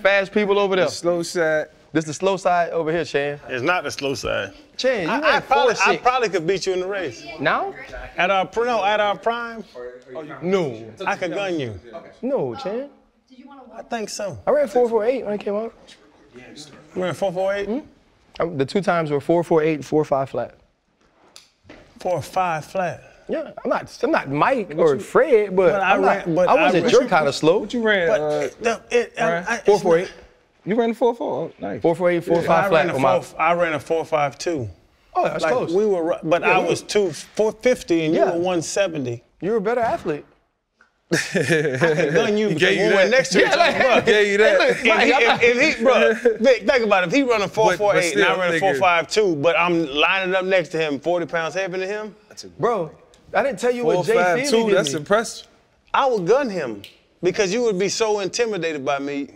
Fast people over there. The slow side. This the slow side over here, Chan. It's not the slow side. Chan, you I probably could beat you in the race. Now? At our prime, No. I could gun you. No, Chan. I think so. I ran 4.48 when I came out. You ran 4.48? The 2 times were 4.48 and 4.5 flat. 4.5 flat. Yeah, I'm not Mike or Fred, but I wasn't your kind of slow. What you ran? 4.48. You ran a 4.4. Oh, nice. 4.48, 4.5 flat. I ran a 4.52. Oh, that's close. We were, but I was 450 and you were 170. You're a better athlete. I could gun you because we went next to each other. He gave you that. If he, bro, Vic, think about it. If he run a 4.48 and I ran a 4.52, but I'm lining up next to him, 40 pounds heavier than him. Bro, I didn't tell you what Jay Feely did. That's impressive. I would gun him because you would be so intimidated by me.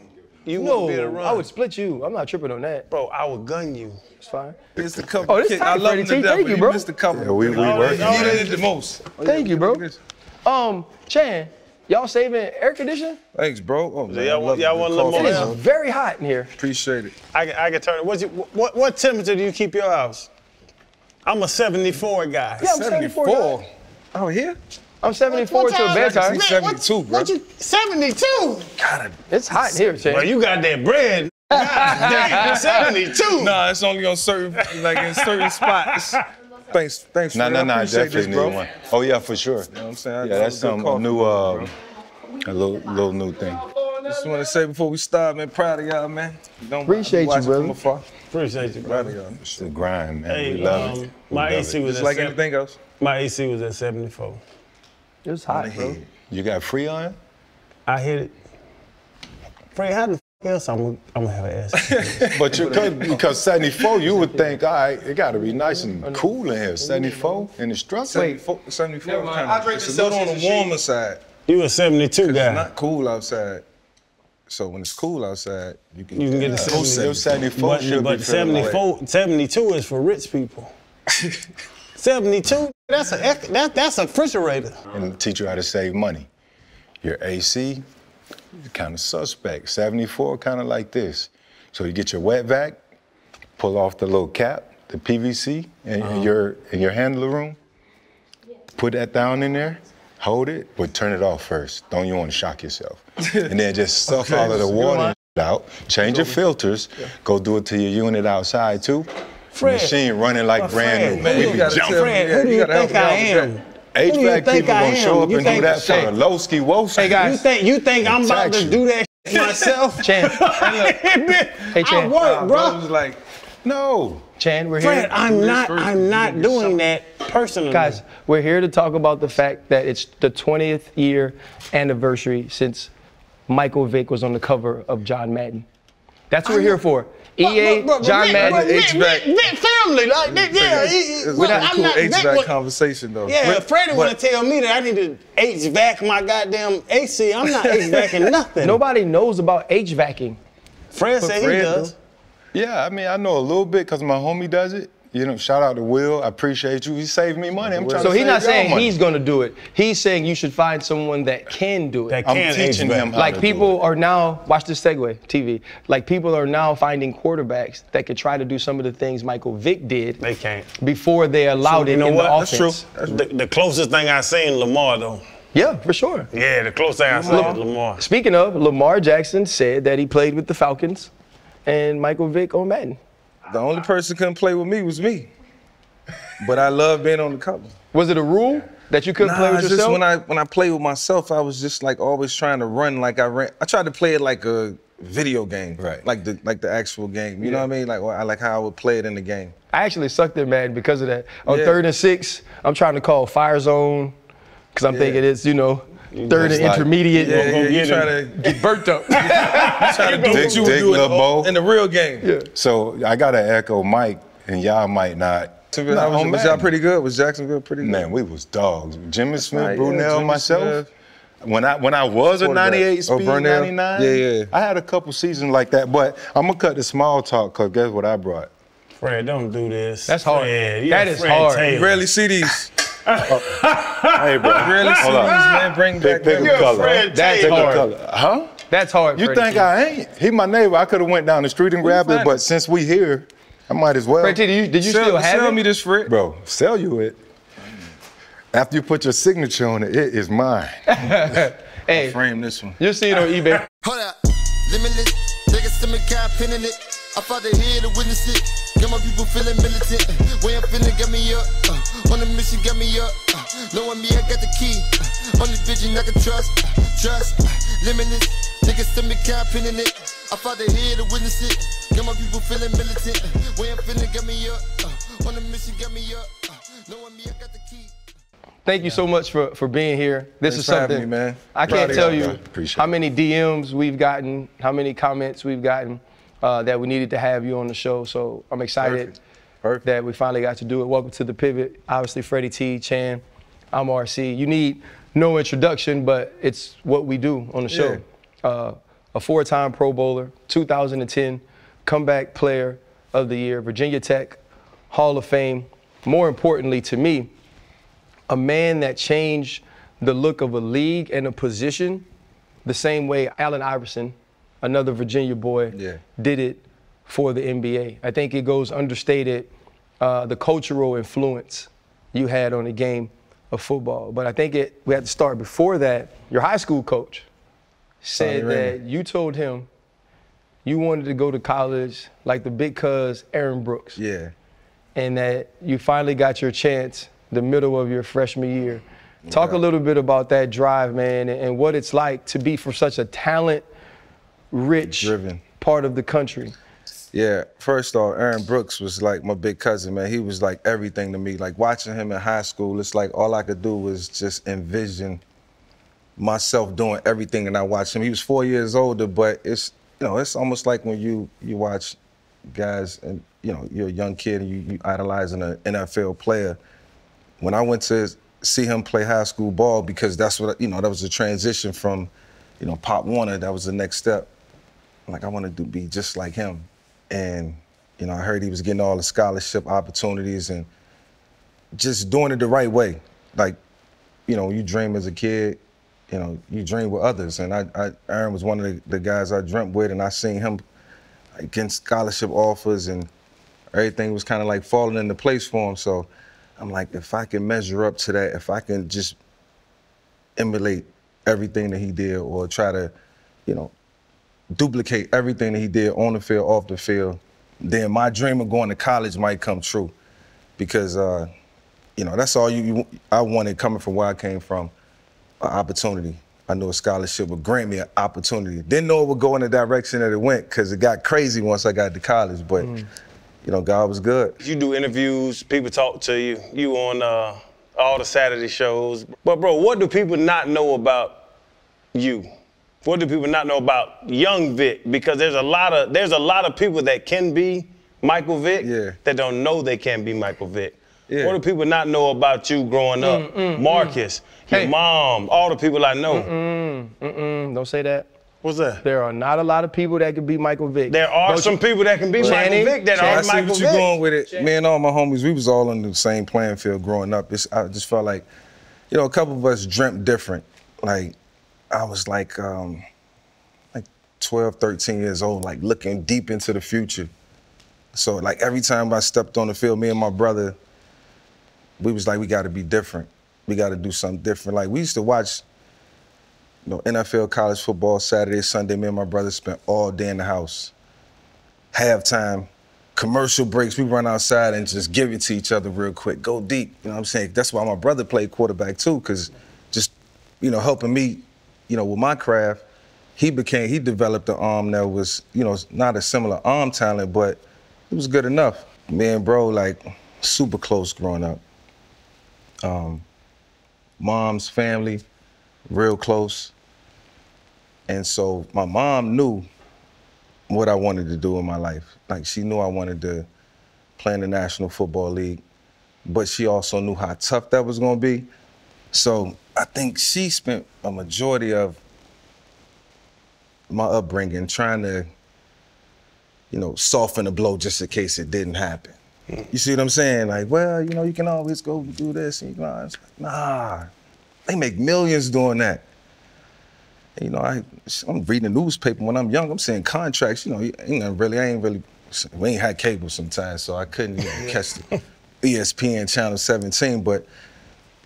You wouldn't be able to run. I would split you. I'm not tripping on that. Bro, I would gun you. It's fine. It's the couple. Oh, this I love him to death, thank you, bro. He missed a couple. Yeah, we working. He needed it the most. Thank you, bro. Chan, y'all saving air conditioning? Thanks, bro. Oh, man, y'all want a little more? It is very hot in here. Appreciate it. I can turn it. What temperature do you keep your house? I'm a 74 guy. Yeah, I'm 74 guy. Oh, here? I'm 74 till bedtime. He's 72, bro. 72? God, it's hot in here, Chan. Well, you got that bread. God damn, 72. Nah, it's only on certain, in certain spots. Thanks. No, definitely need one. Oh yeah, for sure. You know what I'm saying? Yeah, that's some new, a little new thing. Just want to say before we start, man, proud of y'all, man. Appreciate you, brother. Appreciate you, Proud brother. of y'all. It's the grind, man. Hey, we love it. My AC was Just at like anything else. My AC was at 74. It was hot, bro. You got Freon? I hit it. Fred, how the f else I'm gonna have an ass? But you could, because 74, you would think, all right, it got to be nice and cool in here. 74 in the structure. Wait, 74 kind of, it's a little on the warmer side. You a 72 guy. It's not cool outside. So when it's cool outside, you can get the Your 74 should but be feeling 72 is for rich people. 72, that's a refrigerator. and teach you how to save money. Your AC, kind of suspect. 74, kind of like this. So you get your wet vac, pull off the little cap, the PVC, in your handler room. Put that down in there, hold it, but turn it off first. Don't you want to shock yourself. And then just suck all of the water out, change your filters, go do it to your unit outside too. Fred, machine running like brand new. Man, We be jumping. Fred, who do you think I am? HVAC people gonna show up and do that for a low-ski woski. Hey guys, You think I'm about to do that myself? Chan. Hey, Chan. I work, bro. was like, No. Chan, we're here. Fred, I'm not doing that personally. Guys, we're here to talk about the fact that it's the 20th year anniversary since Michael Vick was on the cover of John Madden. That's what we're here for. EA, John Madden, HVAC. Vick family, like that, it's not a cool HVAC conversation, though. Yeah, Freddie want to tell me that I need to HVAC my goddamn AC. I'm not HVACing nothing. Nobody knows about HVACing. Fred said he does. Yeah, I mean, I know a little bit because my homie does it. You know, shout out to Will. I appreciate you. He saved me money. I'm trying So to he's save not saying y'all he's money. going to do it. He's saying you should find someone that can do it. That I'm teaching him how Like to people do it. are now, watch this segue, TV. Like people are now finding quarterbacks that could try to do some of the things Michael Vick did. They can't. Before they allowed it in the offense. That's true. The closest thing I seen Lamar though. Yeah, for sure. Yeah, the closest thing I seen was Lamar. Speaking of, Lamar Jackson said that he played with the Falcons and Michael Vick on Madden. The only person couldn't play with me was me. But I love being on the cover. Was it a rule that you couldn't play with it's yourself? just when I played with myself, I was just like always trying to run like I ran. I tried to play it like a video game, Right. Like the actual game. You know what I mean? Like how I would play it in the game. I actually sucked at Madden because of that. On Yeah. 3rd and 6, I'm trying to call fire zone because I'm thinking it's, you know, third and like- intermediate. You trying to get burnt up. try to do what you would Dig do Lil Bo. in the real game. Yeah. So I got to echo Mike, and y'all might not. Was y'all pretty good? Was Jacksonville pretty good? Man, we was dogs. Jimmy Smith, right, yeah, Brunel, Jimmy myself. Smith. When I was a Quarterback. 98 speed, Brunel. 99, Yeah. I had a couple seasons like that. But I'm going to cut the small talk because guess what I brought? Fred, don't do this. That's hard. Fred, That is hard. Taylor. You rarely see these. Hey, bro. Rarely see Hold these, on. man. Bring back Pick a that. color. Fred That's Pick a hard. color. Huh? That's hard. You Freddie think T. I ain't? He my neighbor. I could have went down the street and grabbed it, but since we here, I might as well. Freddie T, did you still have it? Sell me this, Fred. Bro, sell you it. After you put your signature on it, it is mine. Hey, Frame this one. you'll see it on eBay. Hold up, limitless. Niggas to me got pinning it. I fought the head to witness it. Got my people feeling militant. Way I'm feeling, got me up. On the mission, got me up. Knowing me, I got the key. On the vision, I can trust. Trust, limitless. Niggas to me got pinning it. I fought the head to witness it. Got my people feeling militant. Way I'm feeling, got me up. On the mission, got me up. Knowing me, I got the key. Thank you so much for being here. This is for having something, me, man. I can't tell you Appreciate how it. many DMs we've gotten, how many comments we've gotten that we needed to have you on the show. So I'm excited Perfect. that we finally got to do it. Welcome to The Pivot. Obviously, Freddie T, Chan, I'm RC. You need no introduction, but it's what we do on the show. A 4-time Pro Bowler, 2010 Comeback Player of the Year, Virginia Tech Hall of Fame. More importantly to me, a man that changed the look of a league and a position the same way Allen Iverson, another Virginia boy, did it for the NBA. I think it goes understated, the cultural influence you had on the game of football. But I think we had to start before that. Your high school coach said that you told him you wanted to go to college like the big cuz Aaron Brooks. Yeah. And that you finally got your chance the middle of your freshman year. Talk a little bit about that drive, man, and what it's like to be from such a talent-rich part of the country. Yeah, first off, Aaron Brooks was like my big cousin, man. He was like everything to me. Like watching him in high school, it's like all I could do was just envision myself doing everything that I watched him. He was 4 years older, but it's, you know, it's almost like when you watch guys and, you know, you're a young kid and you idolizing an NFL player. When I went to see him play high school ball, because that's what, you know, that was a transition from, you know, Pop Warner, that was the next step. Like, I wanted to be just like him. And, you know, I heard he was getting all the scholarship opportunities and just doing it the right way. Like, you know, you dream as a kid, you know, you dream with others. And Aaron was one of the guys I dreamt with, and I seen him getting scholarship offers and everything was kind of like falling into place for him. So I'm like, if I can measure up to that, if I can just emulate everything that he did or try to, you know, duplicate everything that he did on the field, off the field, then my dream of going to college might come true. Because, you know, that's all I wanted coming from where I came from, an opportunity. I knew a scholarship would grant me an opportunity. Didn't know it would go in the direction that it went because it got crazy once I got to college, but you know, God was good. You do interviews, people talk to you, you on all the Saturday shows. But bro, what do people not know about you? What do people not know about young Vick? Because there's a lot of people that can be Michael Vick that don't know they can be Michael Vick. Yeah. What do people not know about you growing up? Marcus, your mom, all the people I know. Don't say that. What's that? There are not a lot of people that can be Michael Vick. There are some people that can be Michael Vick that aren't Michael Vick. I see what you're going with it. Me and all my homies, we was all on the same playing field growing up. I just felt like, you know, a couple of us dreamt different. Like, I was like 12, 13 years old, like looking deep into the future. So like every time I stepped on the field, me and my brother, we was like, we gotta be different. We gotta do something different. Like we used to watch, you know, NFL college football Saturday, Sunday. Me and my brother spent all day in the house. Halftime, commercial breaks, we run outside and just give it to each other real quick. Go deep, you know what I'm saying? That's why my brother played quarterback too, because just, you know, helping me, you know, with my craft, he developed an arm that was, you know, not a similar arm talent, but it was good enough. Me and bro, like, super close growing up. Mom's family, real close. And so my mom knew what I wanted to do in my life. Like, she knew I wanted to play in the National Football League, but she also knew how tough that was gonna be. So I think she spent a majority of my upbringing trying to, you know, soften the blow just in case it didn't happen. You see what I'm saying? Like, well, you know, you can always go do this. And you know, it's like, nah, they make millions doing that. You know, I'm reading the newspaper when I'm young. I'm seeing contracts. You know, we ain't had cable sometimes, so I couldn't catch the ESPN Channel 17. But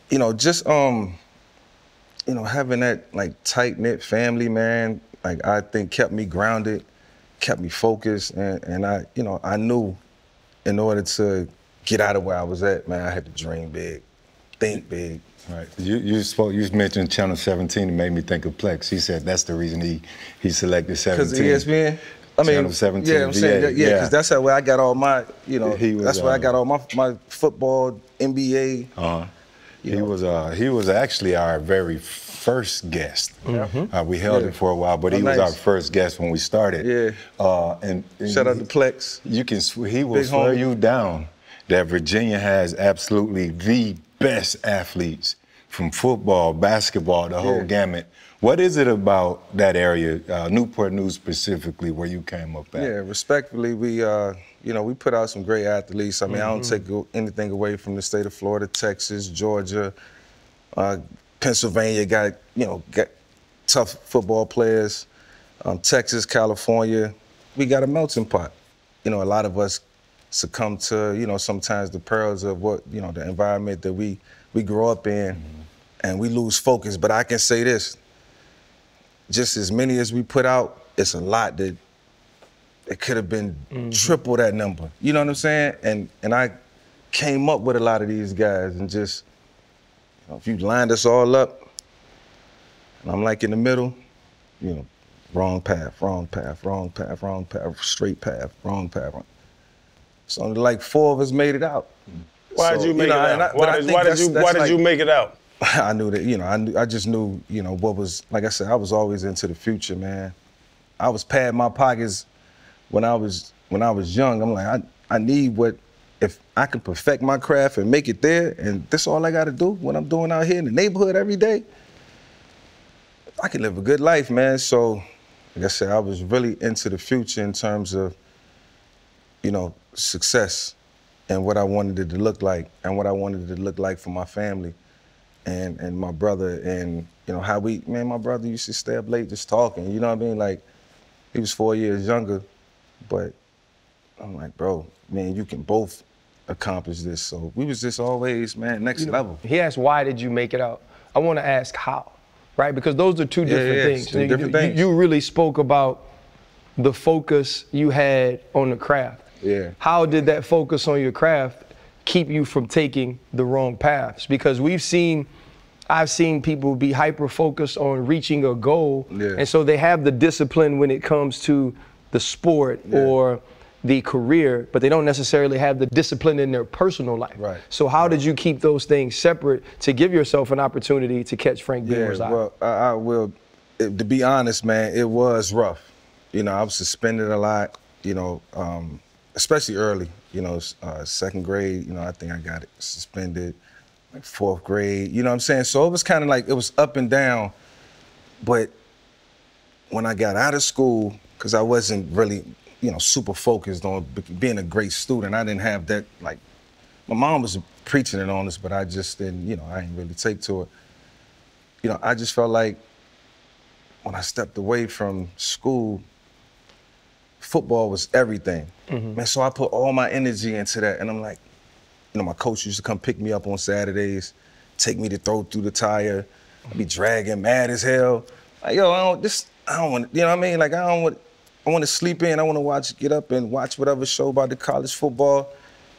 you know, just you know, having that like tight knit family, man, like I think kept me grounded, kept me focused, and I, you know, I knew in order to get out of where I was at, man, I had to dream big, think big. Right. You mentioned Channel 17. It made me think of Plex. He said that's the reason he selected 17. Because ESPN. I mean, Channel 17. Yeah, I'm saying that, yeah, because that's where I got all my, you know, that's where I got all my football, NBA. He was actually our very first guest. We held it for a while, but he was our first guest when we started. Yeah. And shout out to Plex. He will swear you down that Virginia has absolutely the best athletes from football, basketball, the whole gamut. What is it about that area, Newport News specifically, where you came up at? Yeah, respectfully, we you know, we put out some great athletes. I mean, I don't take anything away from the state of Florida, Texas, Georgia, Pennsylvania got tough football players. Texas, California, we got a melting pot. You know, a lot of us succumb to, you know, sometimes the perils of what, you know, the environment that we grow up in, and we lose focus. But I can say this, just as many as we put out, it's a lot that it could have been triple that number. You know what I'm saying? And I came up with a lot of these guys, and just, you know, if you lined us all up, and I'm like in the middle, you know, wrong path, wrong path, wrong path, wrong path, straight path, wrong path. So like 4 of us made it out. Why did you make it out? Why did you make it out? I knew that, you know, I just knew, you know, what was, like I said, I was always into the future, man. I was padding my pockets when I was young. I'm like, I need what, if I can perfect my craft and make it there, and that's all I got to do when I'm doing out here in the neighborhood every day, I can live a good life, man. So, like I said, I was really into the future in terms of, you know, success and what I wanted it to look like, and what I wanted it to look like for my family and my brother, and, you know, how my brother used to stay up late just talking, you know what I mean? Like, he was 4 years younger, but I'm like, bro, man, you can both accomplish this. So we was just always, man, next level. He asked, why did you make it out? I want to ask how, right? Because those are two different things. Two different things. You really spoke about the focus you had on the craft. Yeah. How did that focus on your craft keep you from taking the wrong paths? Because I've seen people be hyper-focused on reaching a goal, and so they have the discipline when it comes to the sport or the career, but they don't necessarily have the discipline in their personal life. Right. So how did you keep those things separate to give yourself an opportunity to catch Frank Beamer's eye? Well, I will, to be honest, man, it was rough. You know, I was suspended a lot, you know, especially early, you know, 2nd grade, you know, I think I got it suspended, like 4th grade, you know what I'm saying? So it was kind of like, it was up and down, but when I got out of school, because I wasn't really, you know, super focused on being a great student, I didn't have that, like, my mom was preaching it on us, but I just didn't, you know, I didn't really take to it. You know, I just felt like when I stepped away from school, football was everything. Man, so I put all my energy into that, and I'm like, you know, my coach used to come pick me up on Saturdays, take me to throw through the tire. I'd be dragging, mad as hell. Like, yo, I don't want, you know what I mean? Like, I want to sleep in. I want to get up and watch whatever show about the college football.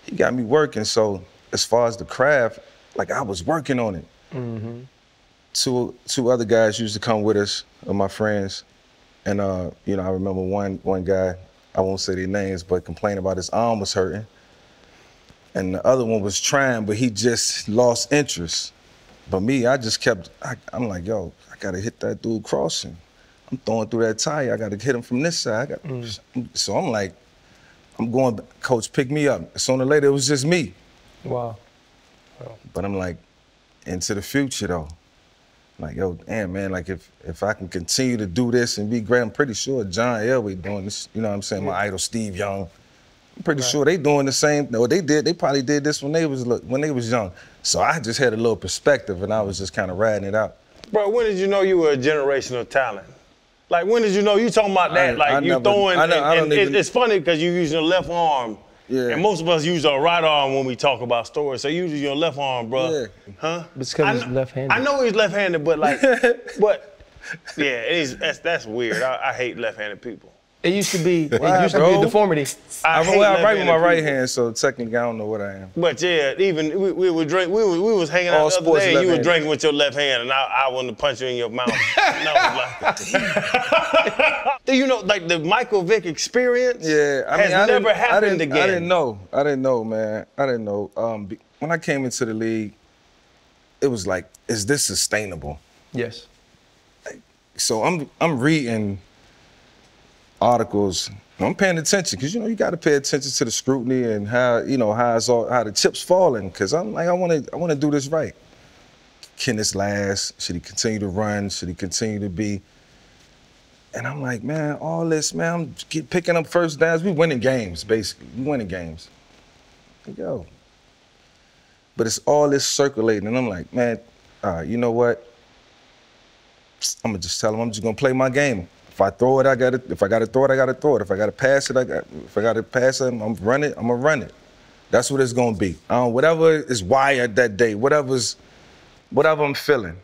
He got me working. So as far as the craft, like, I was working on it. Two other guys used to come with us, my friends. And, you know, I remember one guy, I won't say their names, but complained about his arm was hurting. And the other one was trying, but he just lost interest. But me, I just kept, I'm like, yo, I got to hit that dude crossing. I'm throwing through that tire. I got to hit him from this side. So I'm like, I'm going, coach, pick me up. Sooner or later, it was just me. Wow. But I'm like, into the future, though. Like, yo, damn, man, like, if I can continue to do this and be great, I'm pretty sure John Elway doing this, you know what I'm saying? My idol, Steve Young. I'm pretty sure they doing the same. No, they probably did this when they was young. So I just had a little perspective, and I was just kind of riding it out. Bro, when did you know you were a generational talent? Like, when did you know? You talking about that, it's funny because you use your left arm. Yeah. And most of us use our right arm when we talk about stories. So you use your left arm, bro. Yeah. Huh? It's because he's left-handed. I know he's left-handed, but like, that's weird. I hate left-handed people. It used to be a deformity. I write with my right hand, so technically I don't know what I am. But yeah, even we would drink. We was hanging out the other day. And you were drinking with your left hand, and I wanted to punch you in your mouth. And I was like, do you know, like the Michael Vick experience? Yeah, has never happened again. I didn't know, man. I didn't know. When I came into the league, it was like, is this sustainable? Yes. So I'm reading articles. I'm paying attention because you got to pay attention to the scrutiny and how the chips falling. Because I'm like, I want to do this right. Can this last? Should he continue to run? Should he continue to be? And I'm like, man, all this, man, I'm picking up first downs. We winning games, basically. We winning games. Yo. But it's all this circulating, and I'm like, man, all right, you know what? I'm gonna just tell him I'm just gonna play my game. If I throw it, if I gotta throw it, I gotta throw it. If I gotta pass it, if I gotta pass it, I'm gonna run it. That's what it's gonna be. Whatever is wired that day, whatever I'm feeling,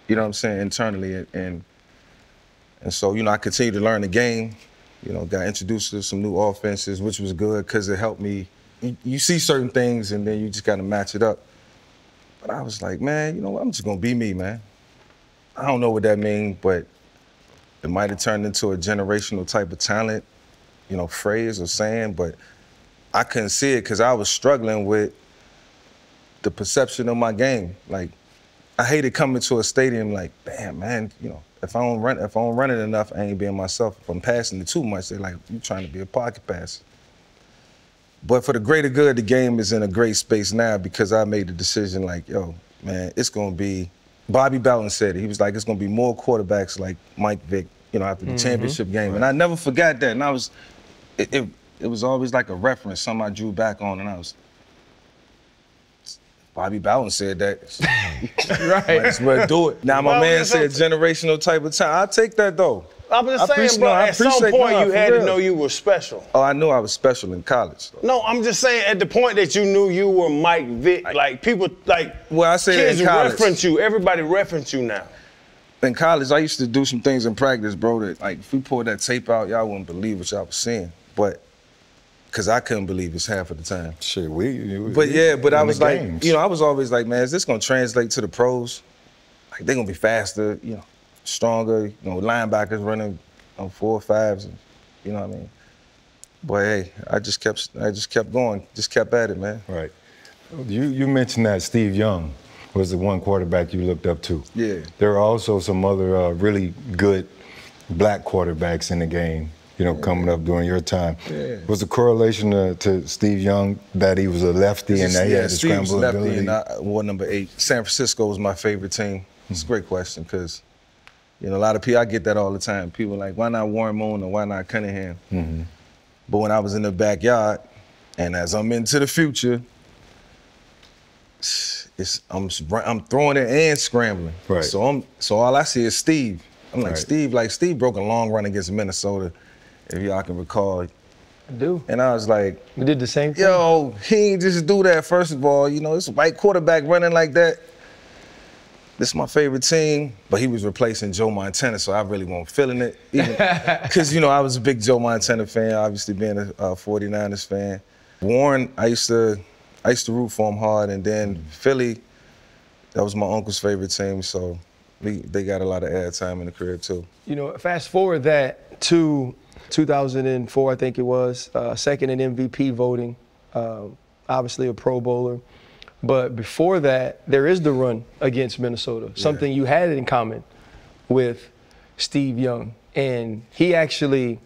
you know what I'm saying, internally. And so, I continue to learn the game, got introduced to some new offenses, which was good because it helped me. You see certain things and then you just gotta match it up. But I was like, man, you know what, I'm just gonna be me, man. I don't know what that means, but it might have turned into a generational type of talent, phrase or saying, but I couldn't see it because I was struggling with the perception of my game. Like, I hated coming to a stadium like, damn, man, if I don't run it enough, I ain't being myself. If I'm passing it too much, they're like, you trying to be a pocket passer. But for the greater good, the game is in a great space now because I made the decision like, yo, man, it's gonna be, Bobby Bowden said it. He was like, it's gonna be more quarterbacks like Mike Vick, after the championship game. Right. And I never forgot that. And it was always like a reference, something I drew back on, and I was, Bobby Bowden said that. Right. Might as well do it. Now my man said generational type of time. I'll take that though. I'm just saying, bro, at some point you had to know you were special. Oh, I knew I was special in college. Though. No, I'm just saying at the point that you knew you were Mike Vick, like people, like I say kids in college, reference you, everybody reference you now. In college, I used to do some things in practice, bro, that like if we pulled that tape out, y'all wouldn't believe what y'all was seeing. But, because I couldn't believe it's half of the time. Shit, but I was like, I was always like, man, is this gonna translate to the pros? Like they're gonna be faster, stronger, linebackers running on 4 or 5s, and, you know what I mean? But hey, I just kept going, just kept at it, man. Right. You mentioned that Steve Young was the one quarterback you looked up to. Yeah. There are also some other really good black quarterbacks in the game, coming up during your time. Yeah. Was the correlation to Steve Young that he was a lefty and that he had the scramble ability? And I wore number 8. San Francisco was my favorite team. It's a great question because, a lot of people, I get that all the time. People are like, why not Warren Moon or why not Cunningham? Mm-hmm. But when I was in the backyard, and as I'm into the future, I'm throwing it and scrambling. Right. So all I see is Steve. I'm like, right. Steve broke a long run against Minnesota, if y'all can recall. I do. And I was like, we did the same thing. Yo, he ain't just do that, first of all. It's a white quarterback running like that. This is my favorite team, but he was replacing Joe Montana, so I really wasn't feeling it. Because, I was a big Joe Montana fan, obviously being a 49ers fan. Warren, I used to root for him hard, and then Philly, that was my uncle's favorite team, so they got a lot of airtime in the career too. Fast forward that to 2004, I think it was, second in MVP voting, obviously a Pro Bowler. But before that, there is the run against Minnesota, something you had in common with Steve Young. And he actually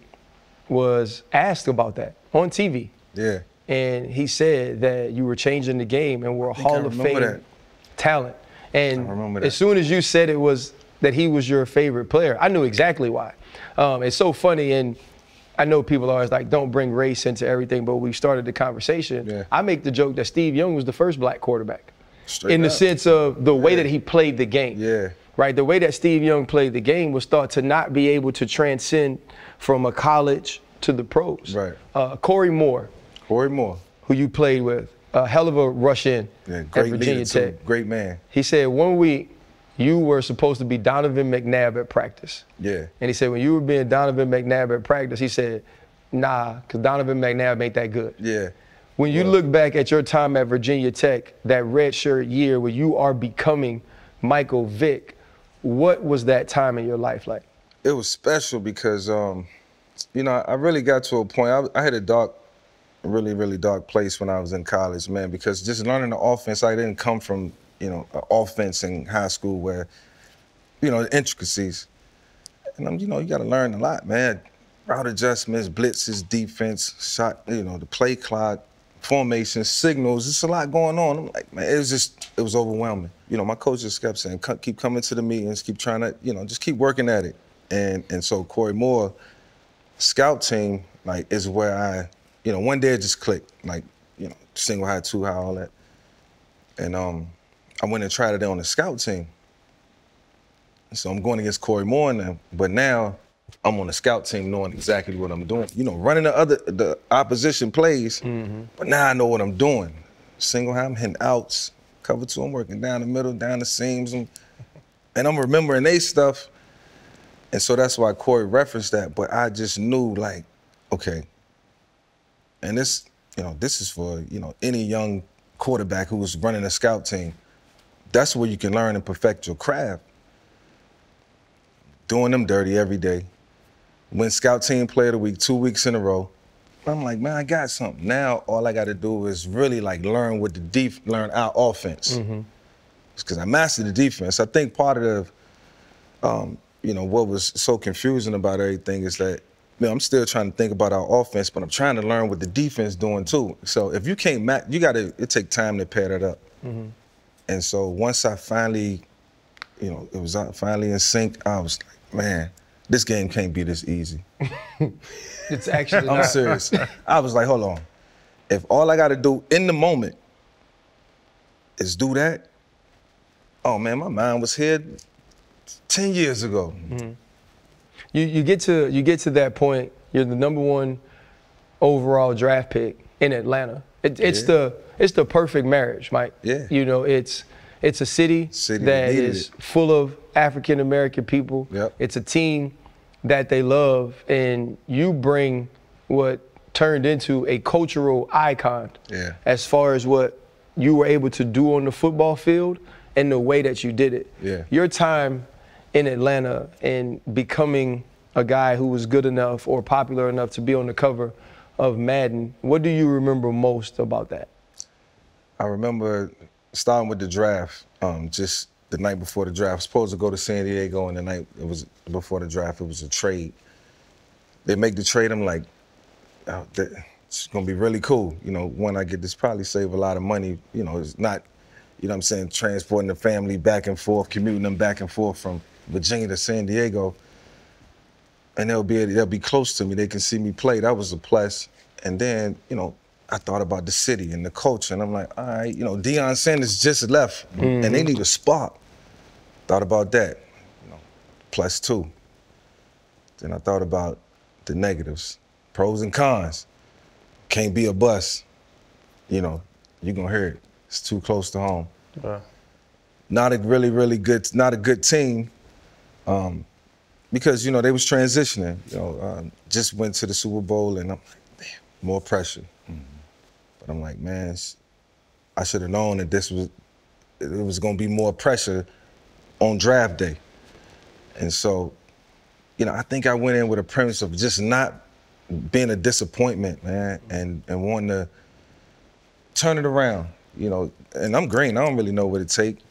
was asked about that on TV. Yeah. And he said that you were changing the game and were a Hall of Fame talent. And as soon as you said it was that he was your favorite player, I knew exactly why. It's so funny, and I know people are always like, don't bring race into everything, but we started the conversation. Yeah. I make the joke that Steve Young was the first black quarterback. Straight in up. The sense of the way that he played the game. Yeah. right? The way that Steve Young played the game was thought to not be able to transcend from a college to the pros. Right. Corey Moore, who you played with, a hell of a rush in at Virginia Tech. Great man. He said 1 week you were supposed to be Donovan McNabb at practice. Yeah. And he said when you were being Donovan McNabb at practice, he said, nah, because Donovan McNabb ain't that good. Yeah. When you look back at your time at Virginia Tech, that redshirt year where you are becoming Michael Vick, what was that time in your life like? It was special because, you know, I really got to a point. I had a dark, really dark place when I was in college, man, because just learning the offense, I didn't come from, you know, an offense in high school where, you know, the intricacies. And, you know, you got to learn a lot, man. Route adjustments, blitzes, defense, shot, you know, the play clock, formation, signals. There's a lot going on. I'm like, man, it was overwhelming. You know, my coach just kept saying, keep coming to the meetings, keep trying to, you know, just keep working at it. And so Corey Moore, scout team, like, is where I, you know, one day it just clicked. Like, you know, single high, two high, all that. And I went and tried it on the scout team. So I'm going against Corey Moore now, but now I'm on the scout team knowing exactly what I'm doing. You know, running the opposition plays, but now I know what I'm doing. Single high, I'm hitting outs. Cover two, I'm working down the middle, down the seams, and I'm remembering they stuff. And so that's why Corey referenced that, but I just knew, like, okay, and this, you know, this is for, you know, any young quarterback who was running a scout team. That's where you can learn and perfect your craft. Doing them dirty every day. Win scout team player of the week 2 weeks in a row. I'm like, man, I got something. Now all I got to do is really like learn our offense. Because I mastered the defense. I think part of the, you know, what was so confusing about everything is that, you know, I'm still trying to think about our offense, but I'm trying to learn what the defense doing too. So if you can't match, it take time to pair that up. And so once I finally, you know, it was finally in sync, I was like, man, this game can't be this easy. It's actually I'm serious. I was like, hold on. If all I got to do in the moment is do that, oh man, my mind was here 10 years ago. You get to that point. You're the #1 overall draft pick in Atlanta. It's the perfect marriage, Mike. Yeah. You know, it's a city that is full of African American people. Yep. It's a team that they love, and you bring what turned into a cultural icon. Yeah. As far as what you were able to do on the football field and the way that you did it. Yeah. Your time in Atlanta and becoming a guy who was good enough or popular enough to be on the cover of Madden, what do you remember most about that? I remember starting with the draft, just the night before the draft. I was supposed to go to San Diego, and the night it was before the draft, it was a trade. They make the trade, I'm like, oh, it's gonna be really cool. You know, when I get this, probably save a lot of money. You know, it's not, you know what I'm saying, transporting the family back and forth, commuting them back and forth from Virginia to San Diego. And they'll be close to me. They can see me play. That was a plus. And then, you know, I thought about the city and the culture, and I'm like, all right, you know, Deion Sanders just left, and they need a spark. Thought about that, you know, +2. Then I thought about the negatives, pros and cons. Can't be a bust. You know, you're gonna hear it. It's too close to home. Not a really good, not a good team. Because, you know, they was transitioning, you know, just went to the Super Bowl, and I'm like, damn, more pressure. But I'm like, man, I should have known that it was gonna be more pressure on draft day. And so, you know, I think I went in with a premise of just not being a disappointment, man, and wanting to turn it around, you know. And I'm green, I don't really know what it takes.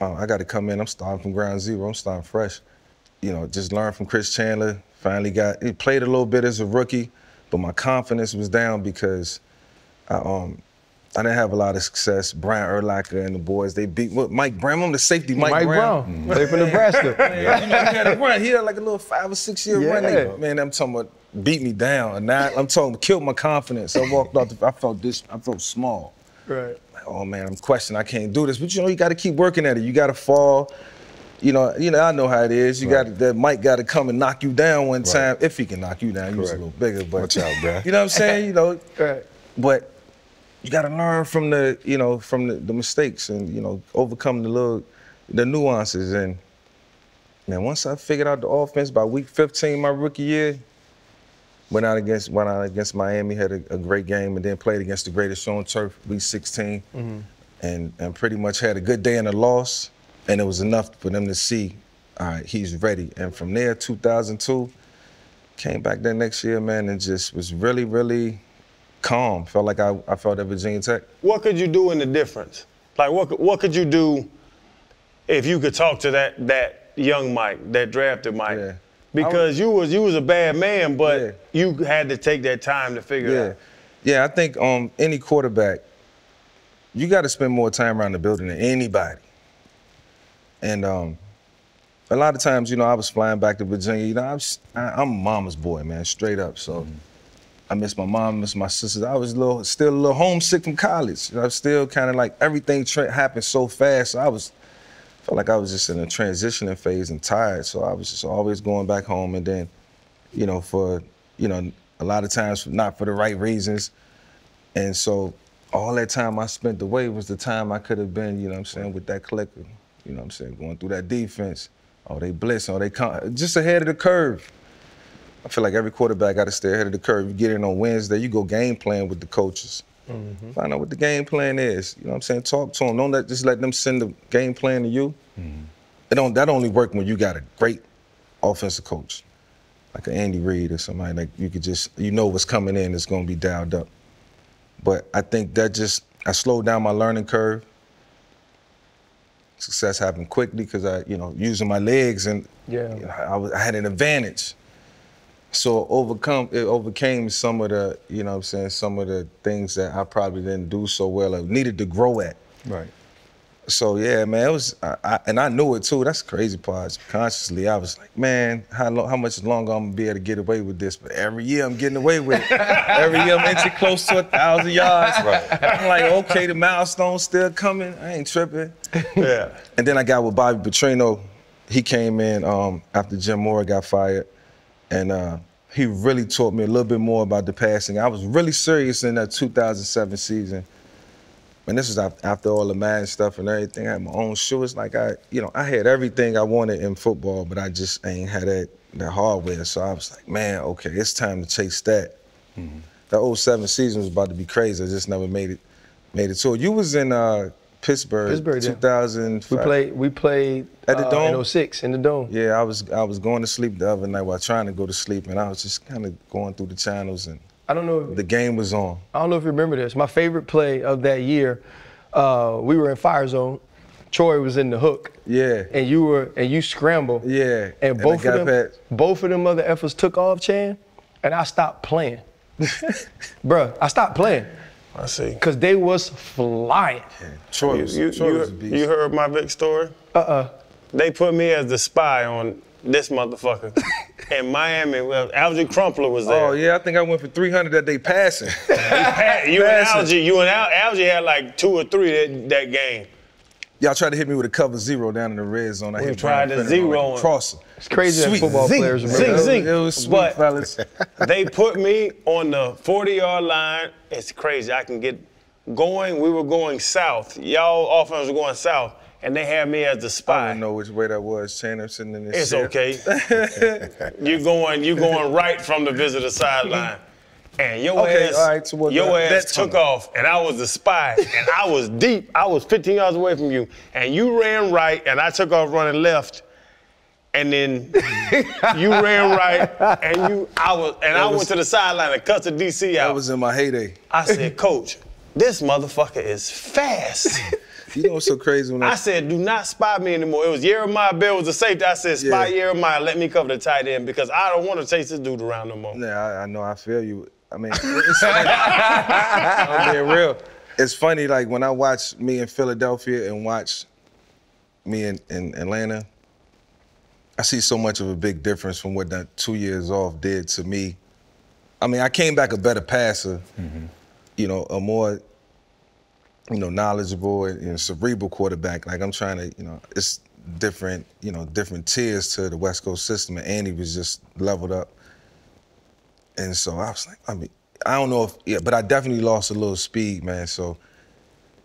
I got to come in, I'm starting from ground zero, I'm starting fresh. You know, just learned from Chris Chandler, he played a little bit as a rookie, but my confidence was down because I didn't have a lot of success. Brian Urlacher and the boys, they beat Mike Brown. I'm the safety, Mike Brown. Played for Nebraska. You know, he had a run. He had like a little 5 or 6 year run. Man, I'm talking about beat me down. And now I'm talking killed my confidence. I walked off. I felt small. Right. Like, oh man, I'm questioning. I can't do this. But you know, you got to keep working at it. You got to fall. you know, I know how it is. You got that Mike got to come and knock you down one time if he can knock you down. He was a little bigger, but watch out, bro. You know what I'm saying? You know, but you got to learn from the, you know, from the mistakes and, you know, overcome the nuances. And man, once I figured out the offense by week 15, my rookie year, went out against Miami, had a great game, and then played against the greatest show on turf, week 16, and pretty much had a good day in the loss, and it was enough for them to see, all right, he's ready. And from there, 2002, came back that next year, man, and just was really, really calm. Felt like I felt at Virginia Tech. What could you do in the difference? Like, what could you do if you could talk to that young Mike, that drafted Mike? Yeah. Because you was a bad man, but you had to take that time to figure it out. Yeah, I think any quarterback, you got to spend more time around the building than anybody. And a lot of times, you know, I was flying back to Virginia. You know, I'm a mama's boy, man, straight up. So I miss my mom, miss my sisters. I was still a little homesick from college. I was still kind of like everything happened so fast. So felt like I was just in a transitioning phase and tired. So I was just always going back home, and then, you know, for, you know, a lot of times not for the right reasons. And so all that time I spent away was the time I could have been, you know what I'm saying, with that collective, you know what I'm saying, going through that defense. Oh, they blitz, oh, they come, just ahead of the curve. I feel like every quarterback got to stay ahead of the curve. You get in on Wednesday, you go game plan with the coaches. Find out what the game plan is. You know what I'm saying? Talk to them. Don't just let them send the game plan to you. That only work when you got a great offensive coach, like an Andy Reid or somebody. Like you could just, you know what's coming in, it's going to be dialed up. But I think I slowed down my learning curve. Success happened quickly because using my legs, and you know, I had an advantage. So it overcame some of the, you know what I'm saying, some of the things that I probably didn't do so well or needed to grow at. Right. So yeah, man, it was, and I knew it too. That's the crazy part. Consciously, I was like, man, how much longer I'm gonna be able to get away with this? But every year I'm getting away with it. Every year I'm inching close to 1,000 yards. Right. I'm like, okay, the milestone's still coming. I ain't tripping. Yeah. And then I got with Bobby Petrino. He came in after Jim Moore got fired. And he really taught me a little bit more about the passing. I was really serious in that 2007 season. And this was after all the Madden stuff and everything. I had my own shoe. It's like I had everything I wanted in football, but I just ain't had that hardware. So I was like, man, okay, it's time to chase that. That 07 season was about to be crazy. I just never made it to it. You was in Pittsburgh 2005. We played at the Dome in 06 in the Dome. Yeah, I was going to sleep the other night while trying to go to sleep, and I was just kind of going through the channels, and I don't know. The game was on. I don't know if you remember this. My favorite play of that year, we were in fire zone. Troy was in the hook. Yeah. And you scrambled. Yeah. And both of them other efforts took off, Chan, and I stopped playing. Bruh, I stopped playing. I see. Because they was flying. Yeah. Troy was a beast. You heard my Vick story? They put me as the spy on this motherfucker in Miami. Well, Algie Crumpler was there. Oh, yeah, I think I went for 300 that day passing. You and Algie had like 2 or 3 that game. Y'all tried to hit me with a cover 0 down in the red zone. We tried to zero him. Crosser. It's crazy that football players remember. Zing. It was sweet, fellas. They put me on the 40-yard line. It's crazy. I can get going. We were going south. Y'all offense was going south, and they had me as the spy. I don't know which way that was, Chandler, sitting in this It's chair. okay. You going right from the visitor sideline. And your ass took off, and I was the spy, and I was deep. I was 15 yards away from you, and you ran right, and I took off running left, and then you ran right, and I went to the sideline and cut the DC out. That was in my heyday. I said, Coach, this motherfucker is fast. You know what's so crazy when I said, do not spy me anymore. It was Jeremiah Bell was the safety. I said, spy Jeremiah, let me cover the tight end because I don't want to chase this dude around no more. Yeah, I know. I feel you. I mean, I'm being real. It's funny, like when I watch me in Philadelphia and watch me in Atlanta, I see so much of a big difference from what that 2 years off did to me. I mean, I came back a better passer, you know, a more, you know, knowledgeable and cerebral quarterback. Like I'm trying to, you know, it's different, different tiers to the West Coast system, and Andy was just leveled up. And so I was like, I don't know but I definitely lost a little speed, man. So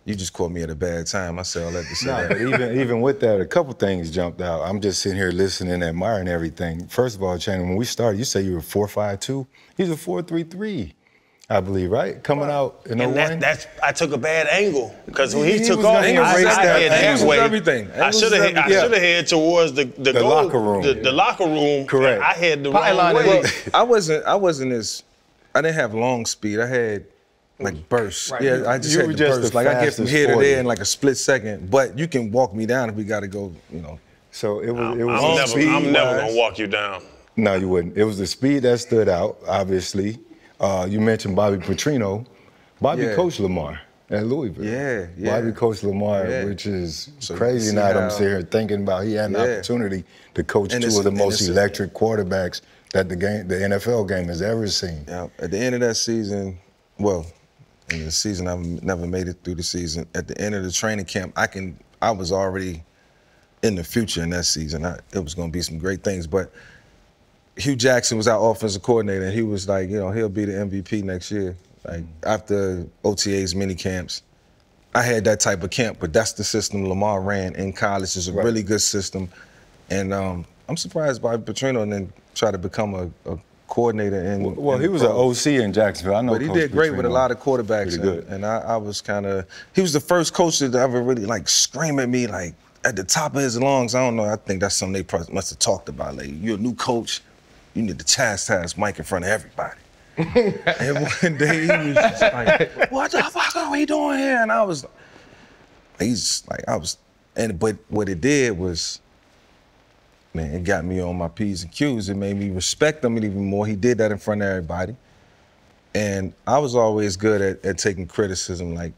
you just caught me at a bad time. I said all that to say that. But even with that, a couple things jumped out. I'm just sitting here listening and admiring everything. First of all, Channing, when we started, you say you were 4.52. He's a 4.33. I believe, right? Coming out in and 01? I took a bad angle because when he took was off, gonna I erase that. had Angles that way. everything. I should have headed towards the locker room. The locker room. Correct. I had the Pylon wrong way. Well, I wasn't as, I didn't have long speed. I had like bursts. Right. Yeah, I just You had were the just bursts. the Like I get from fastest here to 40. there in like a split second. But you can walk me down if we got to go, So it was I'm never gonna walk you down. No, you wouldn't. It was the speed that stood out, obviously. You mentioned Bobby Petrino. Bobby coached Lamar at Louisville. Yeah. Bobby coached Lamar, which is crazy now that I'm sitting here thinking about he had an opportunity to coach two of the most electric quarterbacks that the NFL game has ever seen. Yeah. At the end of that season, well, in the season I never made it through the season. At the end of the training camp, I was already in the future in that season. It was going to be some great things, but Hugh Jackson was our offensive coordinator, and he was like, he'll be the MVP next year. Like after OTAs, mini camps, I had that type of camp, but that's the system Lamar ran in college. It's a really good system, and I'm surprised Bobby Petrino didn't try to become a coordinator. Well, he was an OC in Jacksonville. I know, but he did great with a lot of quarterbacks. And I was he was the first coach that ever really like scream at me like at the top of his lungs. I don't know. I think that's something they probably must have talked about. Like, you're a new coach, you need to chastise Mike in front of everybody. And one day he was just like, "What the fuck are we doing here?" And I was, but what it did was, man, it got me on my P's and Q's. It made me respect him even more. He did that in front of everybody. And I was always good at taking criticism. Like,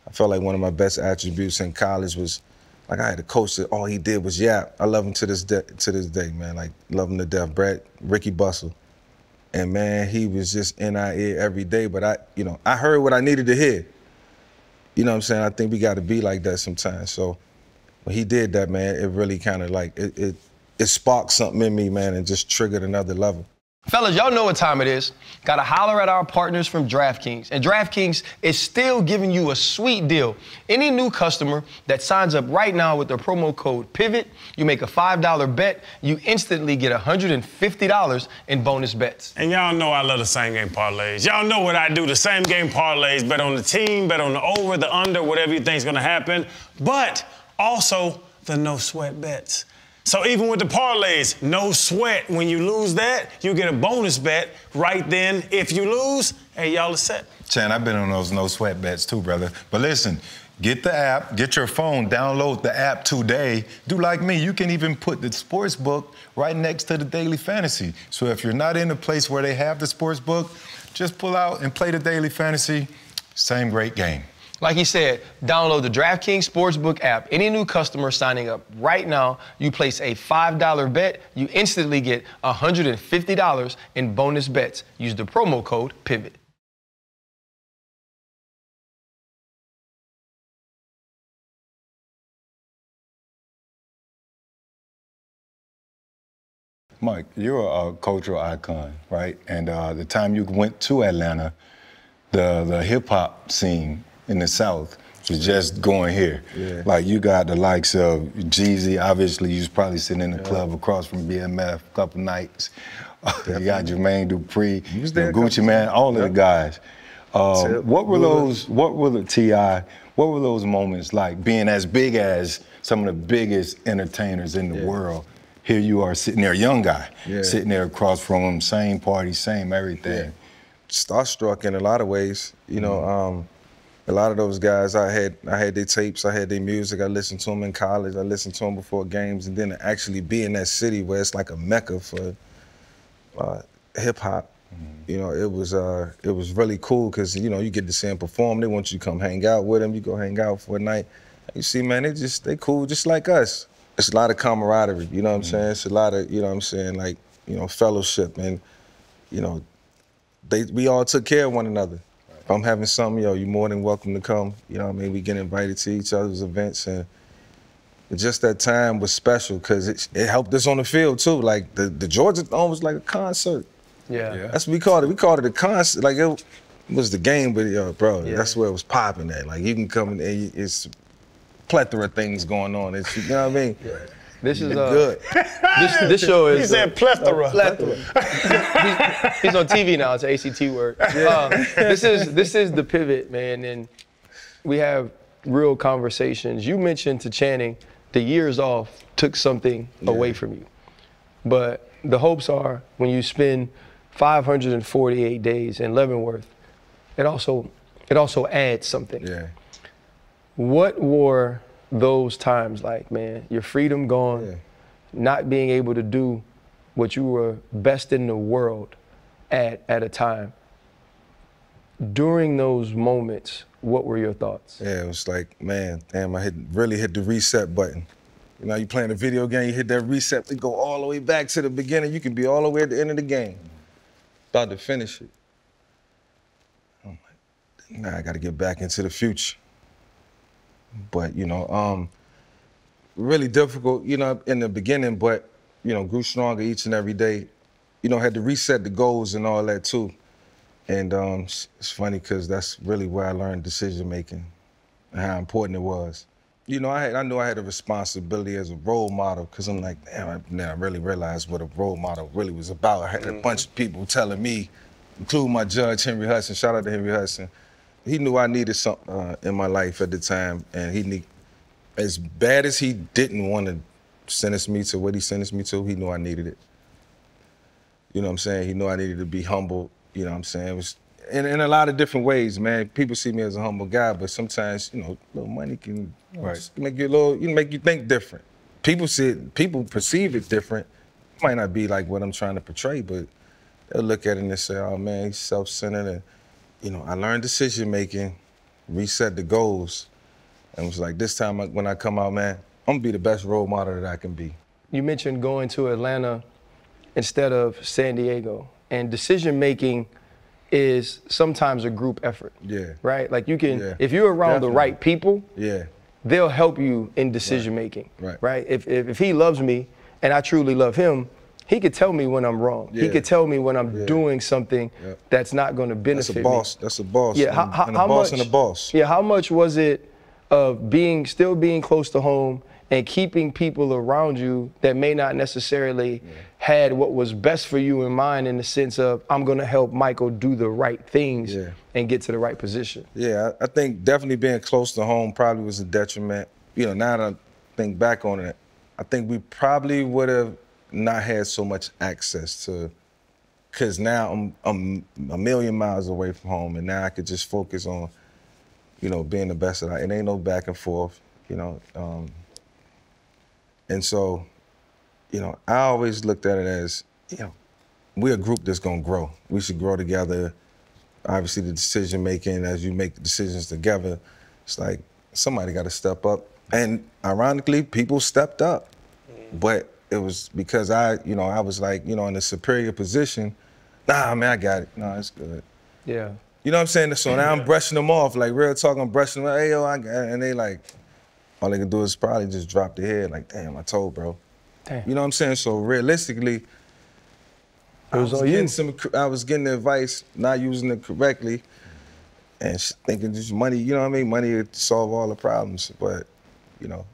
I felt like one of my best attributes in college was, like, I had a coach that all he did was yap. I love him to this day, man. Like, love him to death. Ricky Bustle. And man, he was just in our ear every day. But I heard what I needed to hear. You know what I'm saying? I think we got to be like that sometimes. So when he did that, man, it really kind of like, it sparked something in me, man, and just triggered another level. Fellas, y'all know what time it is. Gotta holler at our partners from DraftKings. And DraftKings is still giving you a sweet deal. Any new customer that signs up right now with the promo code PIVOT, you make a $5 bet, you instantly get $150 in bonus bets. And y'all know I love the same game parlays. Y'all know what I do, the same game parlays. Bet on the team, bet on the over, the under, whatever you think's gonna happen. But also the no sweat bets. So even with the parlays, no sweat. When you lose that, you get a bonus bet right then. If you lose, hey, y'all are set. Chan, I've been on those no sweat bets too, brother. But listen, get the app, get your phone, download the app today. Do like me, you can even put the sports book right next to the daily fantasy. So if you're not in a place where they have the sports book, just pull out and play the daily fantasy. Same great game. Like he said, download the DraftKings Sportsbook app. Any new customer signing up right now, you place a $5 bet, you instantly get $150 in bonus bets. Use the promo code PIVOT. Mike, you're a cultural icon, right? And the time you went to Atlanta, the hip-hop scene in the South was just going here. Yeah. Like, you got the likes of Jeezy. Obviously, you was probably sitting in the club across from BMF a couple nights. You got Jermaine Dupri, Gucci Man, all of the guys. What were the T.I., what were those moments like, being as big as some of the biggest entertainers in the world? Here you are sitting there, a young guy, sitting there across from him, same party, same everything. Yeah. Starstruck in a lot of ways, you know. A lot of those guys, I had their tapes, I had their music, I listened to them in college, I listened to them before games, and then to actually be in that city where it's like a mecca for hip hop, you know, it was really cool because, you know, you get to see them perform, they want you to come hang out with them, you go hang out for a night. You see, man, they cool just like us. It's a lot of camaraderie, you know what I'm saying? It's a lot of, you know what I'm saying, like, you know, fellowship, and, you know, we all took care of one another. If I'm having something, yo, you're more than welcome to come. You know what I mean? We get invited to each other's events, and just that time was special because it helped us on the field too. Like the Georgia Dome was like a concert. Yeah. That's what we called it. We called it a concert. Like it was the game, but bro, that's where it was popping at. Like you can come in and it's a plethora of things going on. It's, you know what I mean? Yeah. This is good. This show is. He said plethora. Plethora. He's on TV now. It's an ACT word. This is the pivot, man, and we have real conversations. You mentioned to Channing the years off took something away from you, but the hopes are when you spend 548 days in Leavenworth, it also adds something. Yeah. What were those times like, man? Your freedom gone, not being able to do what you were best in the world at a time. During those moments, what were your thoughts? Yeah, it was like, man, damn, I really hit the reset button. You know, you playing a video game, you hit that reset, to go all the way back to the beginning. You can be all the way at the end of the game, about to finish it. I'm like, nah, I got to get back into the future. But, you know, really difficult, you know, in the beginning, but, you know, grew stronger each and every day. You know, had to reset the goals and all that too. And it's funny because that's really where I learned decision-making and how important it was. You know, I knew I had a responsibility as a role model because I'm like, damn, I really realized what a role model really was about. I had a bunch of people telling me, including my judge, Henry Hudson, shout out to Henry Hudson. He knew I needed something in my life at the time, and as bad as he didn't want to sentence me to what he sentenced me to, he knew I needed it. You know what I'm saying? He knew I needed to be humble. You know what I'm saying? It was in a lot of different ways, man. People see me as a humble guy, but sometimes, you know, little money can make you make you think different. People perceive it different. It might not be like what I'm trying to portray, but they'll look at it and they say, oh man, he's self-centered. And, you know, I learned decision making, reset the goals, and was like, this time when I come out, man, I'm gonna be the best role model that I can be. You mentioned going to Atlanta instead of San Diego. And decision making is sometimes a group effort. Yeah. Right? Like you can, if you're around the right people, they'll help you in decision making. Right? If he loves me and I truly love him, he could tell me when I'm wrong. He could tell me when I'm doing something that's not going to benefit me. That's a boss. Yeah. And a boss. Yeah. How much was it of still being close to home and keeping people around you that may not necessarily had what was best for you in mind, in the sense of, I'm gonna help Michael do the right things and get to the right position? Yeah, I think definitely being close to home probably was a detriment. You know, now that I think back on it, I think we probably would have not had so much access to, because now I'm a million miles away from home, and now I could just focus on, you know, being the best that it ain't no back and forth, you know. And so, you know, I always looked at it as, you know, we're a group that's gonna grow. We should grow together. Obviously, the decision making, as you make decisions together, it's like somebody got to step up. And ironically, people stepped up, but it was because I was like, you know, in a superior position. Nah, man, I got it. No, it's good. Yeah. You know what I'm saying? So now I'm brushing them off, like real talk. I'm brushing them. Hey, yo, I got it. And they like, all they can do is probably just drop their head, like, damn, I told, bro. Damn. You know what I'm saying? So realistically, I was getting the advice, not using it correctly, and thinking just money, you know what I mean? Money would solve all the problems. But, you know,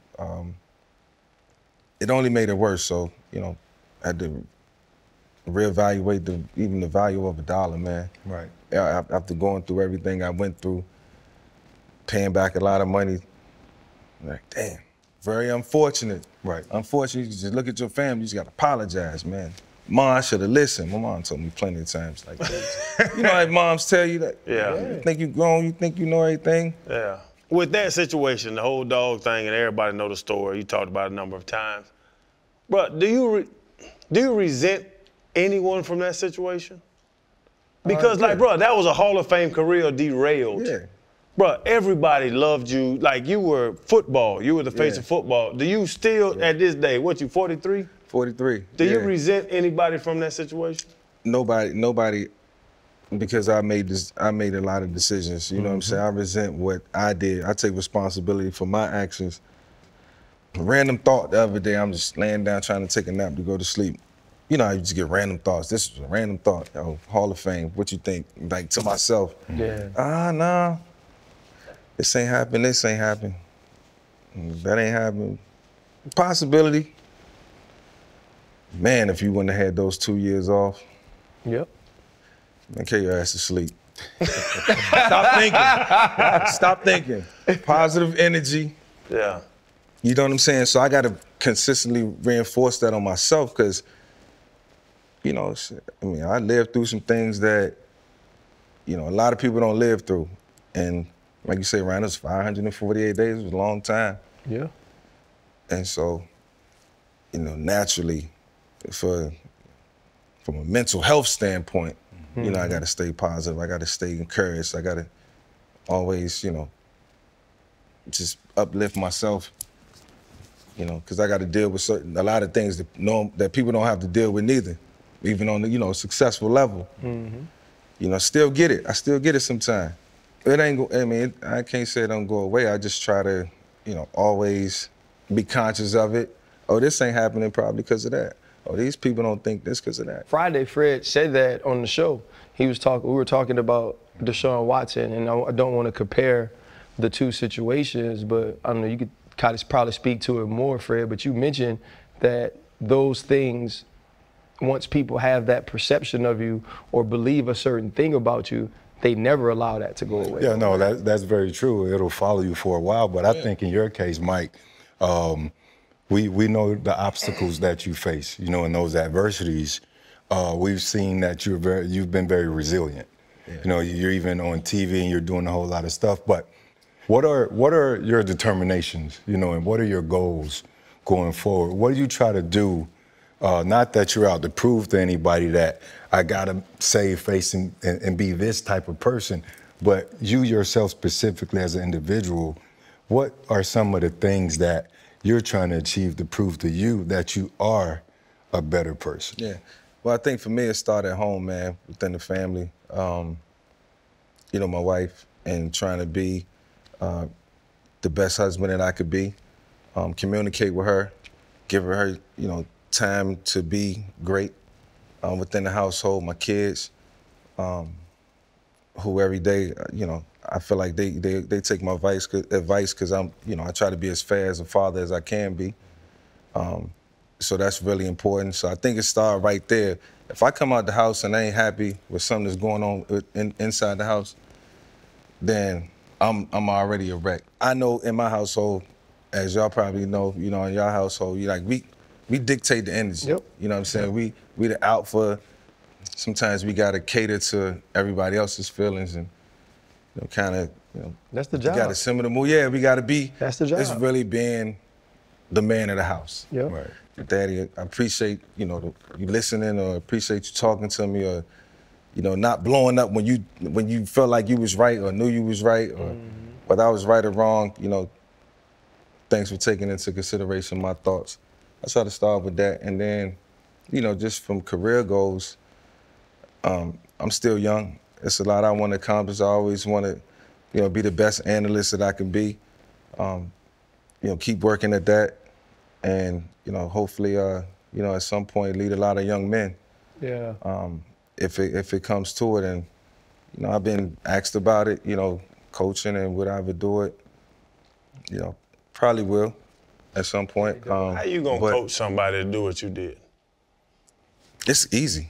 it only made it worse. So, you know, I had to reevaluate even the value of $1, man. Right. After going through everything I went through, paying back a lot of money, like, damn, very unfortunate. Right. Unfortunately, you just look at your family, you just gotta apologize, man. Mom, I should have listened. My mom told me plenty of times like that. You know how moms tell you that? You think you grown, you think you know everything? Yeah. With that situation, the whole dog thing, and everybody know the story, you talked about it a number of times. But do you resent anyone from that situation? Because like, bro, that was a Hall of Fame career derailed. Yeah. Bro, everybody loved you. Like, you were football. You were the face of football. Do you still, at this day, what, you 43? 43. Do you resent anybody from that situation? Nobody, because I made a lot of decisions. You know what I'm saying? I resent what I did. I take responsibility for my actions. Random thought the other day, I'm just laying down trying to take a nap to go to sleep. You know how you just get random thoughts. This was a random thought. Oh, Hall of Fame, what you think? Like to myself. Yeah. Nah. This ain't happen, this ain't happen. That ain't happen. Possibility. Man, if you wouldn't have had those 2 years off. Yep. Man, carry your ass to sleep. Stop thinking. Stop thinking. Positive energy. Yeah. You know what I'm saying? So I got to consistently reinforce that on myself because, you know, I mean, I lived through some things that, you know, a lot of people don't live through. And like you say, Ryan, it was 548 days. It was a long time. Yeah. And so, you know, naturally, from a mental health standpoint, you know, I got to stay positive. I got to stay encouraged. I got to always, you know, just uplift myself, you know, because I got to deal with a lot of things that people don't have to deal with neither, even on the, you know, successful level. You know, still get it. I still get it sometimes. It ain't, I mean, I can't say it don't go away. I just try to, you know, always be conscious of it. Oh, this ain't happening probably because of that. Oh, these people don't think this because of that. Friday, Fred said that on the show. We were talking about Deshaun Watson, and I don't want to compare the two situations, but I don't know, you could kind of probably speak to it more, Fred, but you mentioned that those things, once people have that perception of you or believe a certain thing about you, they never allow that to go away. Yeah, no, that's very true. It'll follow you for a while, but I think in your case, Mike, we know the obstacles that you face, you know, and those adversities. We've seen that you've been very resilient. Yeah. You know, you're even on TV and you're doing a whole lot of stuff. But what are your determinations, you know, and what are your goals going forward? What do you try to do? Not that you're out to prove to anybody that I gotta save face and be this type of person, but you yourself specifically as an individual, what are some of the things that you're trying to achieve to prove to you that you are a better person? Yeah. Well, I think for me, it started at home, man, within the family. You know, my wife, and trying to be the best husband that I could be. Communicate with her, give her, you know, time to be great within the household. My kids, who every day, you know, I feel like they take my advice because I'm, you know, I try to be as fair as a father as I can be. So that's really important. So I think it started right there. If I come out the house and I ain't happy with something that's going on inside the house, then I'm already a wreck. I know in my household, as y'all probably know, you know, in your household, you like we dictate the energy. Yep. You know what I'm saying? We the alpha. Sometimes we gotta cater to everybody else's feelings and, you know, kind of, you know. That's the job. We gotta simmer the mood. Yeah, we gotta be. That's the job. It's really being the man of the house. Yep. Right. Daddy, I appreciate, you know, you listening, or appreciate you talking to me, or, you know, not blowing up when you felt like you was right or knew you was right, or whether I was right or wrong. You know, thanks for taking into consideration my thoughts. I try to start with that, and then, you know, just from career goals, I'm still young. It's a lot I want to accomplish. I always want to, you know, be the best analyst that I can be. You know, keep working at that, and, you know, hopefully, you know, at some point lead a lot of young men. Yeah. If it comes to it, and, you know, I've been asked about it, you know, coaching, and would I ever do it? You know, probably will at some point. How you gonna coach somebody to do what you did? It's easy.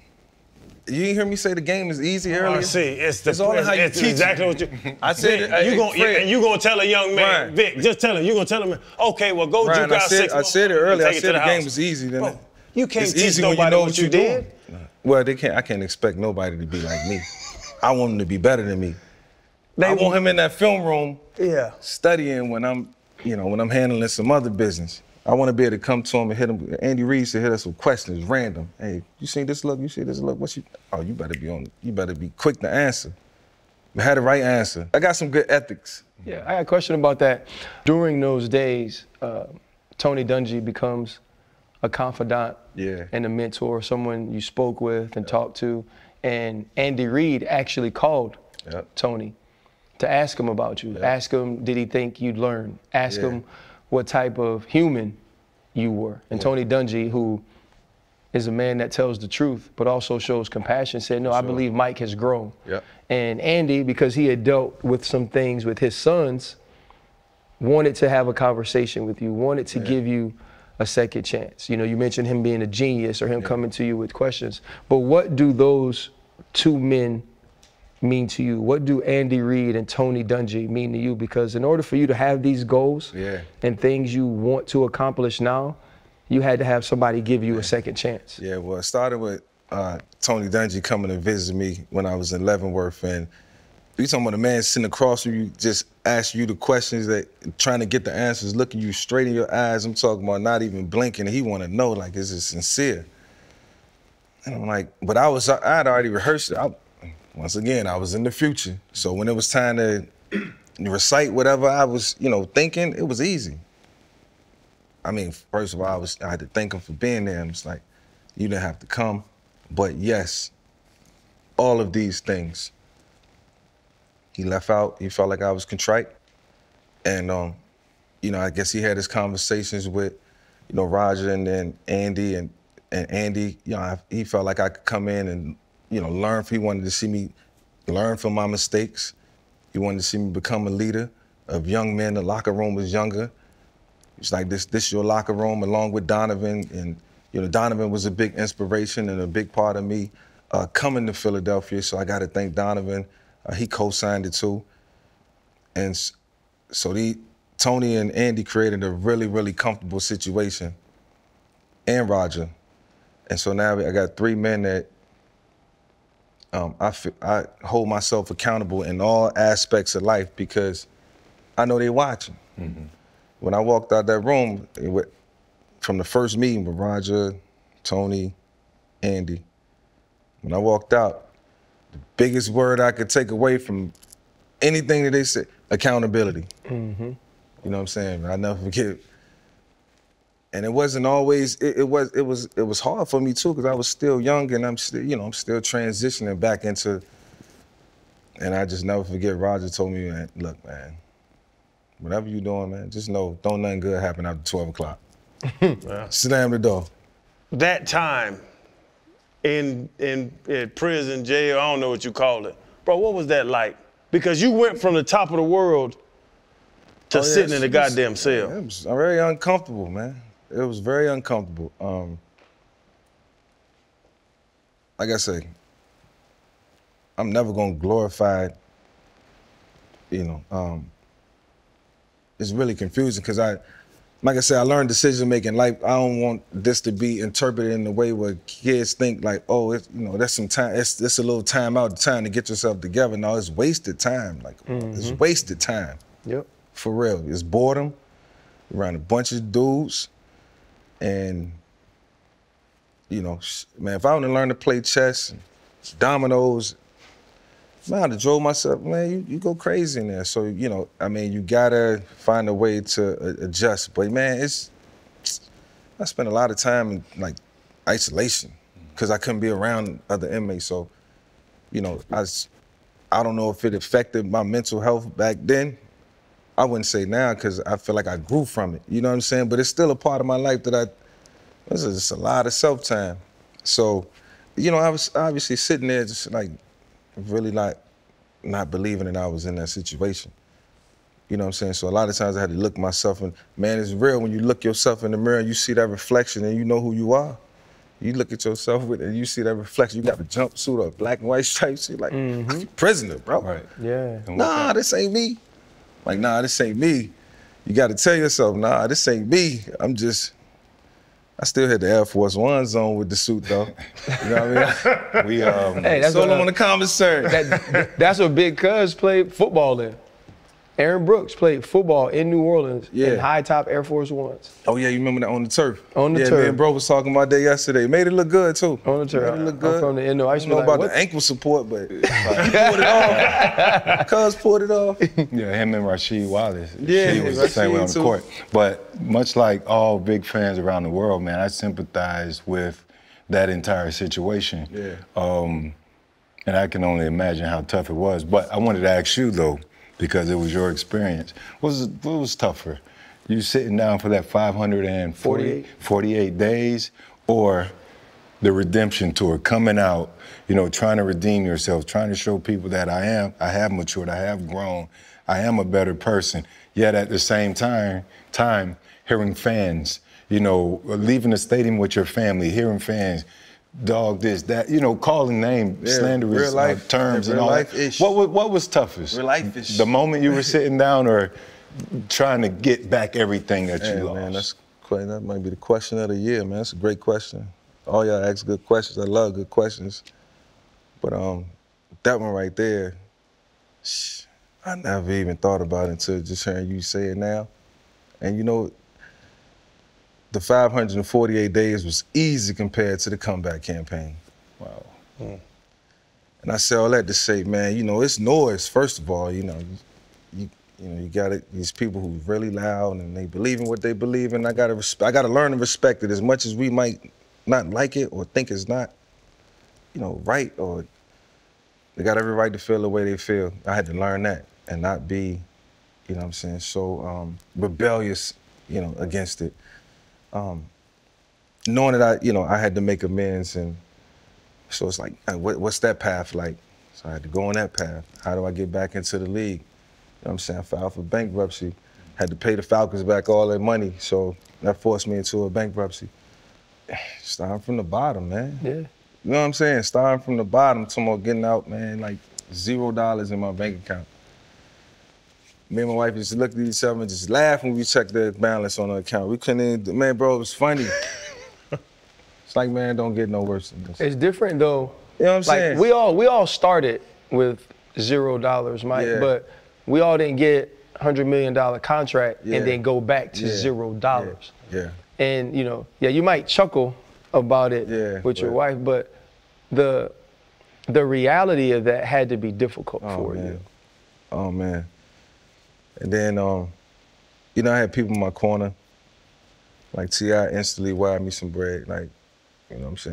You didn't hear me say the game is easy earlier? See, it's all in how you it's teach exactly it. what you. I said, You gonna tell a young man, Ryan. Vic, just tell him. You gonna tell him, okay, well, go Ryan, juke out 6 I said it earlier. I take said the game house. was easy. Then Bro, you can't it's teach easy when you nobody know what you did. Well, I can't expect nobody to be like me. I want them to be better than me. I want him in that film room, studying when I'm handling some other business. I want to be able to come to him and hit him. Andy Reid used to hit us with questions, random. Hey, you seen this look? You see this look? You better be quick to answer. I had the right answer. I got some good ethics. Yeah, I got a question about that. During those days, Tony Dungy becomes a confidant and a mentor, someone you spoke with and talked to. And Andy Reid actually called Tony to ask him about you. Ask him, did he think you'd learn? Ask him what type of human you were. And Tony Dungy, who is a man that tells the truth, but also shows compassion, said, no, I believe Mike has grown. Yep. And Andy, because he had dealt with some things with his sons, wanted to have a conversation with you, wanted to give you a second chance. You know, you mentioned him being a genius or him coming to you with questions. But what do those two men mean to you? What do Andy Reid and Tony Dungy mean to you? Because in order for you to have these goals and things you want to accomplish now, you had to have somebody give you a second chance. Yeah, well, it started with Tony Dungy coming to visit me when I was in Leavenworth, and you talking about a man sitting across from you, just asking you the questions, that trying to get the answers, looking you straight in your eyes. I'm talking about not even blinking. He want to know, like, is it sincere? And I'm like, but I had already rehearsed it. Once again, I was in the future. So when it was time to recite whatever I was, you know, thinking, it was easy. I mean, first of all, I had to thank him for being there. And it's like, you didn't have to come. But yes, all of these things. He left out. He felt like I was contrite. And, you know, I guess he had his conversations with, you know, Roger and then Andy. And Andy, you know, he felt like I could come in and, you know, learn. He wanted to see me learn from my mistakes. He wanted to see me become a leader of young men. The locker room was younger. It's like, this your locker room, along with Donovan. And, you know, Donovan was a big inspiration and a big part of me coming to Philadelphia. So I got to thank Donovan. He co-signed it too. And so Tony and Andy created a really, really comfortable situation, and Roger. And so now I got three men that I hold myself accountable in all aspects of life, because I know they're watching. Mm-hmm. When I walked out that room, from the first meeting with Roger, Tony, Andy, when I walked out, the biggest word I could take away from anything that they said, accountability. Mm-hmm. You know what I'm saying? I never forget. And it wasn't always, it was hard for me too, because I was still young and I'm still transitioning back into, and I just never forget, Roger told me, man, look, man, whatever you're doing, man, just know, don't nothing good happen after 12 o'clock. Slam the door. That time in prison, jail, I don't know what you call it. Bro, what was that like? Because you went from the top of the world to sitting in the goddamn cell. It was very uncomfortable, man. It was very uncomfortable. Like I say, I'm never gonna glorify, it's really confusing, because like I said, I learned decision making. Like, I don't want this to be interpreted in the way where kids think like, oh, that's some time, it's a little time out, time to get yourself together. No, it's wasted time. Like, it's wasted time. Yep. For real, it's boredom. You're around a bunch of dudes, and man, if I would have learned to play chess, dominoes, man, I'd have drove myself, man, you go crazy in there. So, you gotta find a way to adjust. But man, I spent a lot of time in like isolation, because I couldn't be around other inmates. So, I don't know if it affected my mental health back then. I wouldn't say now, because I feel like I grew from it. You know what I'm saying? But it's still a part of my life that this is just a lot of self-time. So, I was obviously sitting there just like really like not believing that I was in that situation. You know what I'm saying? So a lot of times I had to look myself, and man, it's real when you look yourself in the mirror and you see that reflection and you know who you are. You look at yourself and you see that reflection. You got a jumpsuit or black and white stripes. You're like, prisoner, bro. Right. Yeah. Nah, this ain't me. Like, nah, this ain't me. You got to tell yourself, nah, this ain't me. I still had the Air Force Ones on with the suit, though. You know what I mean? Hey, that's Solo on the commissary. That's what Big Cuz played football in. Aaron Brooks played football in New Orleans in high-top Air Force Ones. Oh, yeah, you remember that on the turf? On the turf. Yeah, me and bro was talking about that yesterday. Made it look good, too. On the turf. Made it look good. I'm from the end. I don't know about the ankle support, but he pulled it off. Cuz pulled it off. Yeah, him and Rasheed Wallace. Yeah, he was the same way on the court. But much like all big fans around the world, man, I sympathize with that entire situation. Yeah. And I can only imagine how tough it was. But I wanted to ask you, though, because it was your experience. What was tougher, You sitting down for that 548 days, or the redemption tour, coming out, trying to redeem yourself, trying to show people that I have matured, I have grown, I am a better person. Yet at the same time, hearing fans, leaving the stadium with your family, hearing fans, dog this, that, calling names, slanderous terms and all that. What was toughest? Real life-ish. The moment you were sitting down or trying to get back everything that you lost? Man, that might be the question of the year, man. That's a great question. All y'all ask good questions. I love good questions. But that one right there, I never even thought about it until just hearing you say it now. And the 548 days was easy compared to the comeback campaign. Wow. And I say all that to say, man, it's noise, first of all. You got these people who really loud and they believe in what they believe in. I gotta learn to respect it as much as we might not like it or think it's not, right, or they got every right to feel the way they feel. I had to learn that and not be, so rebellious, against it. Knowing that I had to make amends, and so it's like, what's that path like? So I had to go on that path. How do I get back into the league? I filed for bankruptcy. Had to pay the Falcons back all their money, so that forced me into a bankruptcy. Starting from the bottom, man. Yeah. You know what I'm saying? Starting from the bottom, talking about getting out, man, like $0 in my bank account. Me and my wife just looked at each other and just laughed when we checked the balance on the account. We couldn't even, man, bro, it was funny. It's like, man, don't get no worse than this. It's different, though. You know what I'm saying? We all started with $0, Mike, but we all didn't get $100 million contract and then go back to $0. Yeah. And, you might chuckle about it with your wife, but the reality of that had to be difficult for you. Oh, man. And then, I had people in my corner. Like T.I. instantly wired me some bread, like, helped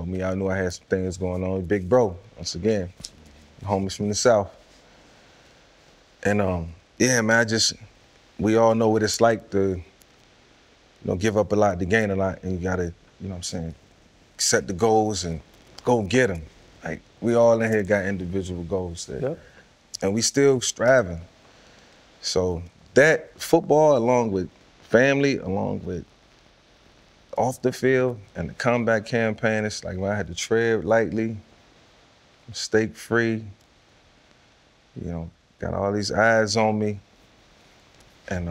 me out. I knew I had some things going on. Big bro, once again, homies from the South. And, man, we all know what it's like to, give up a lot to gain a lot, and you gotta, set the goals and go get them. Like, we all in here got individual goals there. Yep. And we still striving. So that football, along with family, along with off the field and the comeback campaign, it's like, man, I had to tread lightly, mistake free, got all these eyes on me. And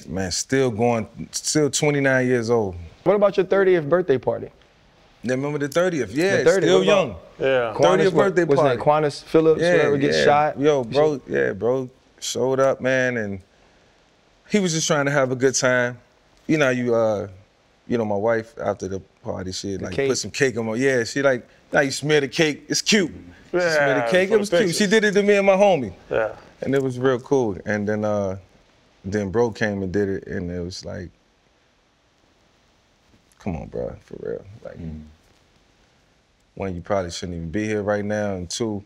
man, still 29 years old. What about your 30th birthday party? Yeah, remember the 30th? Yeah, the 30th, still young. Yeah. 30th birthday party. Was that Quantas Phillips, whoever gets shot? Yo, bro showed up, man, and he was just trying to have a good time. My wife, after the party, she put some cake on my, she now you smear the cake, it's cute. She smear the cake, it was cute. She did it to me and my homie. Yeah. And it was real cool. And then bro came and did it, and it was like, come on, bro, for real. Like, one, you probably shouldn't even be here right now, and two,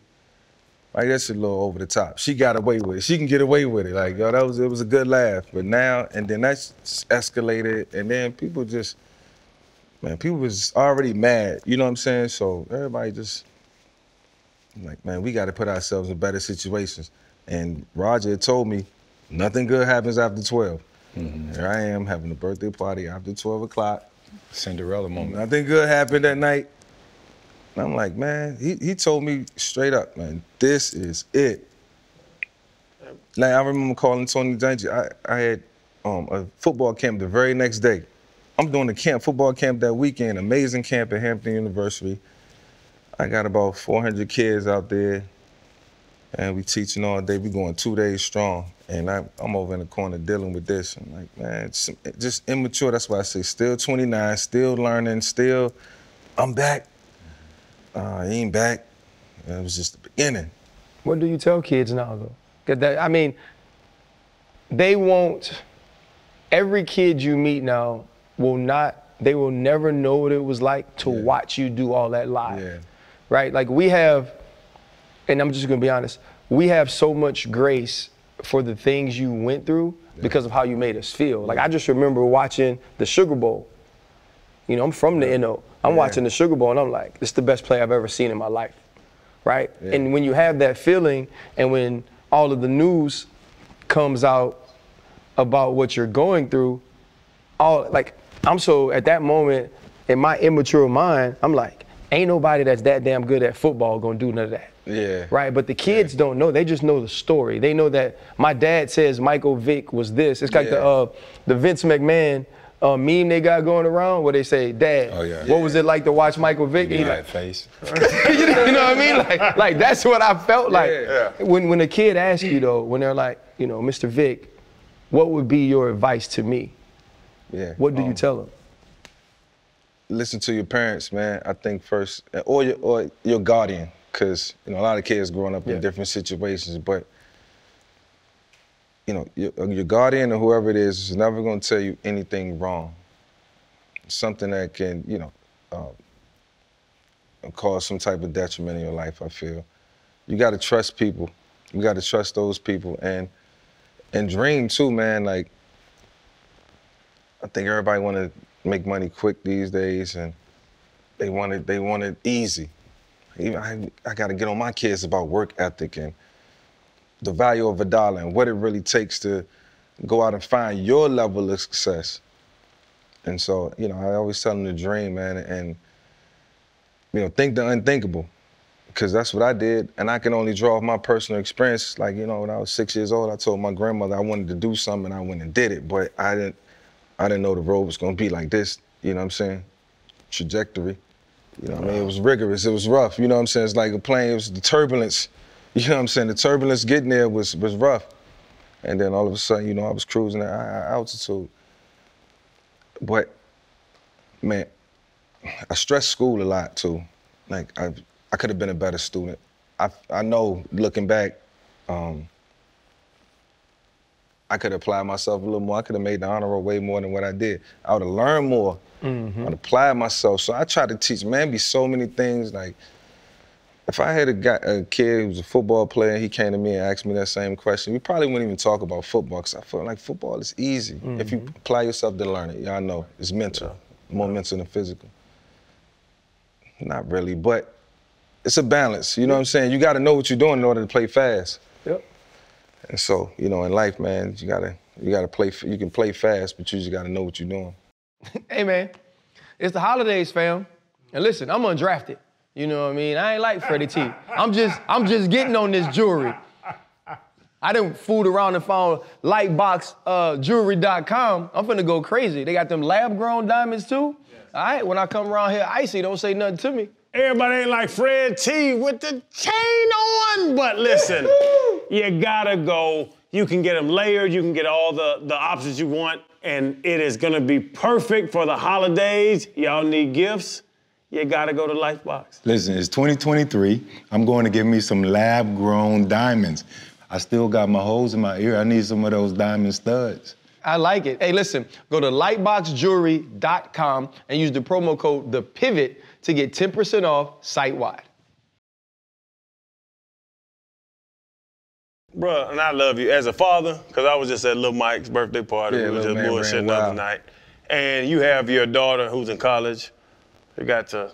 like, that's a little over the top. She got away with it. She can get away with it. Like, yo, it was a good laugh. But now, and then that's escalated, and then people was already mad, you know what I'm saying? So everybody just, like, man, we got to put ourselves in better situations. And Roger told me, nothing good happens after 12. Here I am having a birthday party after 12 o'clock. Cinderella moment. Nothing good happened that night. And I'm like, man, he told me straight up, man, this is it. Like, I remember calling Tony Dungy. I had a football camp the very next day. I'm doing a football camp that weekend, amazing camp at Hampton University. I got about 400 kids out there, and we teaching all day. We going 2 days strong, and I'm over in the corner dealing with this. I'm like, man, it's just immature. That's why I say still 29, still learning, I'm back. He ain't back. It was just the beginning. What do you tell kids now, though? 'Cause they won't, every kid you meet now they will never know what it was like to watch you do all that live, right? Like, we have, and I'm just gonna be honest, we have so much grace for the things you went through because of how you made us feel. Like I just remember watching the Sugar Bowl. You know, I'm from the NO. I'm watching the Sugar Bowl and I'm like, this is the best play I've ever seen in my life, right? Yeah. And when you have that feeling and when all of the news comes out about what you're going through, I'm so at that moment in my immature mind, I'm like, ain't nobody that's that damn good at football gonna do none of that. Yeah. Right, but the kids don't know. They just know the story. They know that my dad says Michael Vick was this. It's like the Vince McMahon meme they got going around where they say, Dad, what was it like to watch Michael Vick? He that face. You know what I mean? Like that's what I felt like. When a kid asks you though, when they're like, you know, Mr. Vick, what would be your advice to me? Yeah. What do you tell them? Listen to your parents, man. I think first, or your guardian, because you know a lot of kids growing up in different situations. But you know, your guardian or whoever it is never gonna tell you anything wrong. Something that can, you know, cause some type of detriment in your life. I feel you got to trust people. You got to trust those people and dream too, man. Like I think everybody want to make money quick these days, and they want it easy. I got to get on my kids about work ethic and the value of $1 and what it really takes to go out and find your level of success. And so, you know, I always tell them to dream, man, and you know, think the unthinkable, because that's what I did. And I can only draw off my personal experience. Like, you know, when I was 6 years old, I told my grandmother I wanted to do something, and I went and did it. But I didn't know the road was gonna be like this, you know what I'm saying? Trajectory. You know what I mean? It was rigorous, it was rough, you know what I'm saying? It's like a plane, it was the turbulence, you know what I'm saying? The turbulence getting there was rough. And then all of a sudden, you know, I was cruising at high altitude. But, man, I stress school a lot too. Like, I could have been a better student. I know, looking back, I could have applied myself a little more. I could have made the honor roll way more than what I did. I would have learned more. I would apply myself. So I try to teach, man, be so many things. Like, if I had a kid who was a football player, he came to me and asked me that same question, we probably wouldn't even talk about football, because I feel like football is easy. If you apply yourself to learn it. Yeah, I know, it's mental, more mental than physical. Not really, but it's a balance, you know what I'm saying? You gotta know what you're doing in order to play fast. Yep. And so, you know, in life, man, you gotta play, you can play fast, but you just gotta know what you're doing. Hey, man, it's the holidays, fam. And listen, I'm undrafted. You know what I mean? I ain't like Freddie T. I'm just getting on this jewelry. I done fooled around and found lightboxjewelry.com. I'm finna go crazy. They got them lab-grown diamonds too. Yes. All right, when I come around here icy, don't say nothing to me. Everybody ain't like Fred T with the chain on, but listen, you gotta go. You can get them layered, you can get all the options you want, and it is gonna be perfect for the holidays. Y'all need gifts. You gotta go to Lifebox. Listen, it's 2023. I'm going to get me some lab-grown diamonds. I still got my holes in my ear. I need some of those diamond studs. I like it. Hey, listen, go to lightboxjewelry.com and use the promo code THEPIVOT to get 10% off site-wide. Bruh, and I love you as a father, because I was just at Lil Mike's birthday party. Yeah, we were just bullshitting the other night. And you have your daughter who's in college. You got to,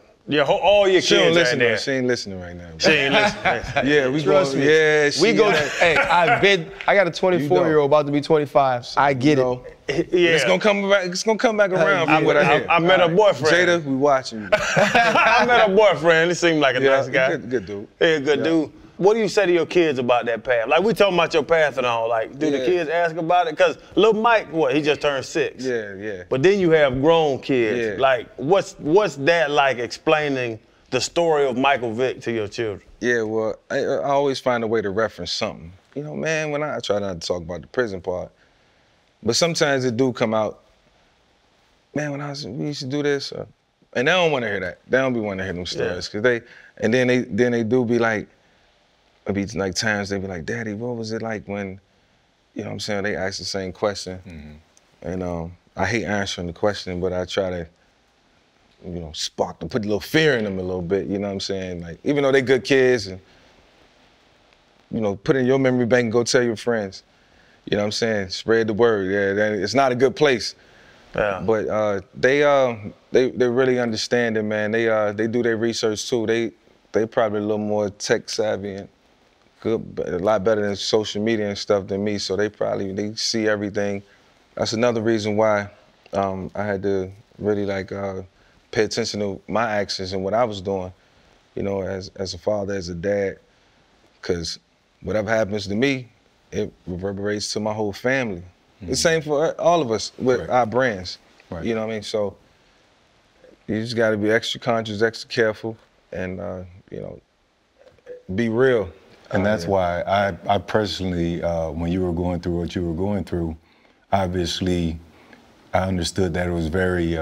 all your kids right there. She ain't listening right now. She ain't listening. Yeah, we trust me. Yeah, we go. Hey, I got a 24-year-old about to be 25. I get it. Yeah. It's gonna come back. It's gonna come back around. I met a boyfriend. Jada, we watching you. I met a boyfriend. He seemed like a nice guy. Good dude. Yeah, good dude. What do you say to your kids about that path? Like, we talking about your path and all. Like, do the kids ask about it? Because Lil Mike, he just turned 6. Yeah. But then you have grown kids. Yeah. Like, what's that like, explaining the story of Michael Vick to your children? Yeah, well, I always find a way to reference something. You know, man, when I try not to talk about the prison part, but sometimes it do come out, man, we used to do this, and they don't want to hear that. They don't be wanting to hear them stories, because then they do be like, it'd be like times they be like, Daddy, what was it like when, you know what I'm saying, they ask the same question. And I hate answering the question, but I try to, you know, put a little fear in them a little bit, you know what I'm saying? Like, even though they good kids, and, you know, put in your memory bank and go tell your friends. You know what I'm saying? Spread the word. Yeah, it's not a good place. Yeah. But they really understand it, man. They do their research too. They probably a little more tech savvy and good, a lot better than social media and stuff than me. So they see everything. That's another reason why I had to really pay attention to my actions and what I was doing, you know, as a father, as a dad, because whatever happens to me, it reverberates to my whole family. The same for all of us with our brands. Right. You know what I mean? So you just got to be extra conscious, extra careful, and you know, be real. And that's why I personally, when you were going through what you were going through, obviously I understood that it was very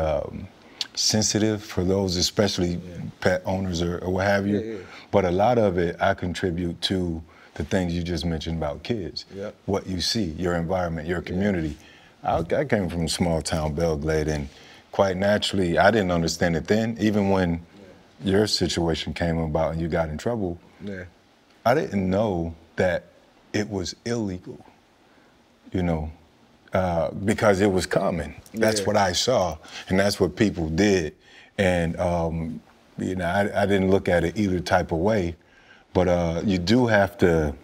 sensitive for those, especially pet owners or what have you. Yeah. But a lot of it I contribute to the things you just mentioned about kids, what you see, your environment, your community. I came from a small town, Belglade, and quite naturally, I didn't understand it then. Even when your situation came about and you got in trouble, I didn't know that it was illegal, you know, because it was common. That's what I saw, and that's what people did. And, you know, I didn't look at it either type of way. But you do have to,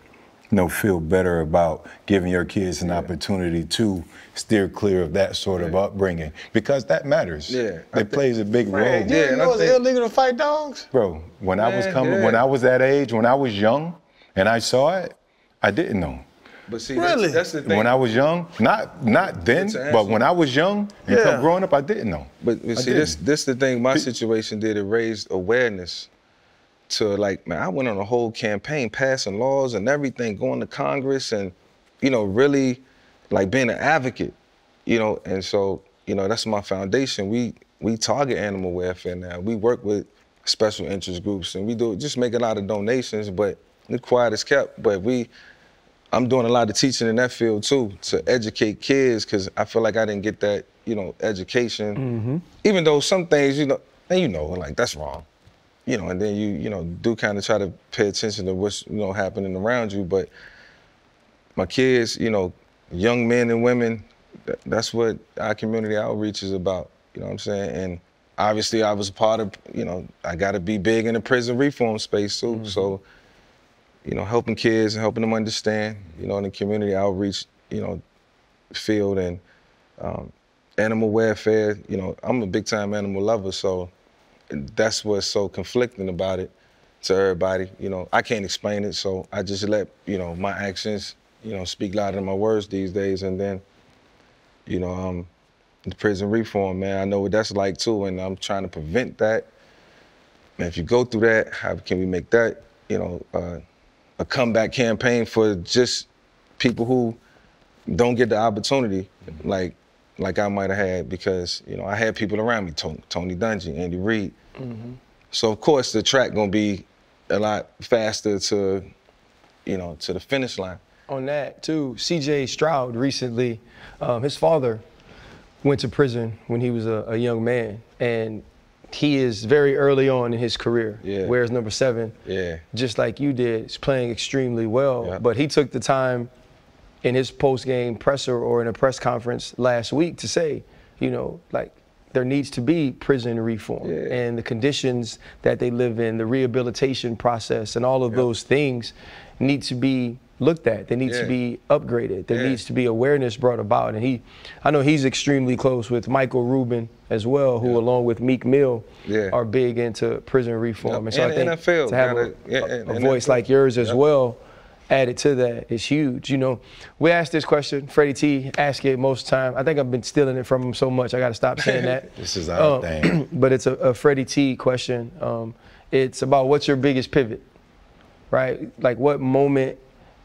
you know, feel better about giving your kids an opportunity to steer clear of that sort of upbringing, because that matters. It plays a big role. You didn't know it's illegal to fight dogs? Bro, when I was when I was that age, when I was young and I saw it, I didn't know. But see, that's the thing. When I was young, not then, but when I was young and kept growing up, I didn't know. But see, this the thing my situation did. It raised awareness to, like, man, I went on a whole campaign passing laws and everything, going to Congress and, you know, really like being an advocate, you know. And so, you know, that's my foundation. We target animal welfare now. We work with special interest groups and we just make a lot of donations, but the quiet is kept. But I'm doing a lot of teaching in that field too, to educate kids, because I feel like I didn't get that, you know, education. Even though some things, you know, and you know, like, that's wrong. You know, and then you know, do kind of try to pay attention to what's, you know, happening around you. But my kids, you know, young men and women, that's what our community outreach is about. You know what I'm saying? And obviously I was a part of, you know, I got to be big in the prison reform space too. So, you know, helping kids and helping them understand, you know, in the community outreach, you know, field, and animal welfare. You know, I'm a big time animal lover, so that's what's so conflicting about it to everybody. You know, I can't explain it, so I just let, you know, my actions, you know, speak louder than my words these days. And then, you know, the prison reform, man, I know what that's like too, and I'm trying to prevent that. And if you go through that, how can we make that, you know, a comeback campaign for just people who don't get the opportunity like I might have had, because, you know, I had people around me, Tony Dungy, Andy Reid. So of course the track gonna be a lot faster to, you know, to the finish line. On that too, C.J. Stroud recently, his father went to prison when he was a young man, and he is very early on in his career. Wears number 7. Just like you did, is playing extremely well. But he took the time in his post-game presser or in a press conference last week to say, you know, like, there needs to be prison reform, and the conditions that they live in, the rehabilitation process, and all of those things need to be looked at. They need to be upgraded. There needs to be awareness brought about. And I know he's extremely close with Michael Rubin as well, who along with Meek Mill are big into prison reform. And so I think NFL, to have a voice like yours as well added to that is huge. You know, we asked this question, Freddie T asked it most time. I think I've been stealing it from him so much, I gotta stop saying that. This is our thing. But it's a Freddie T question. It's about, what's your biggest pivot, right? Like, what moment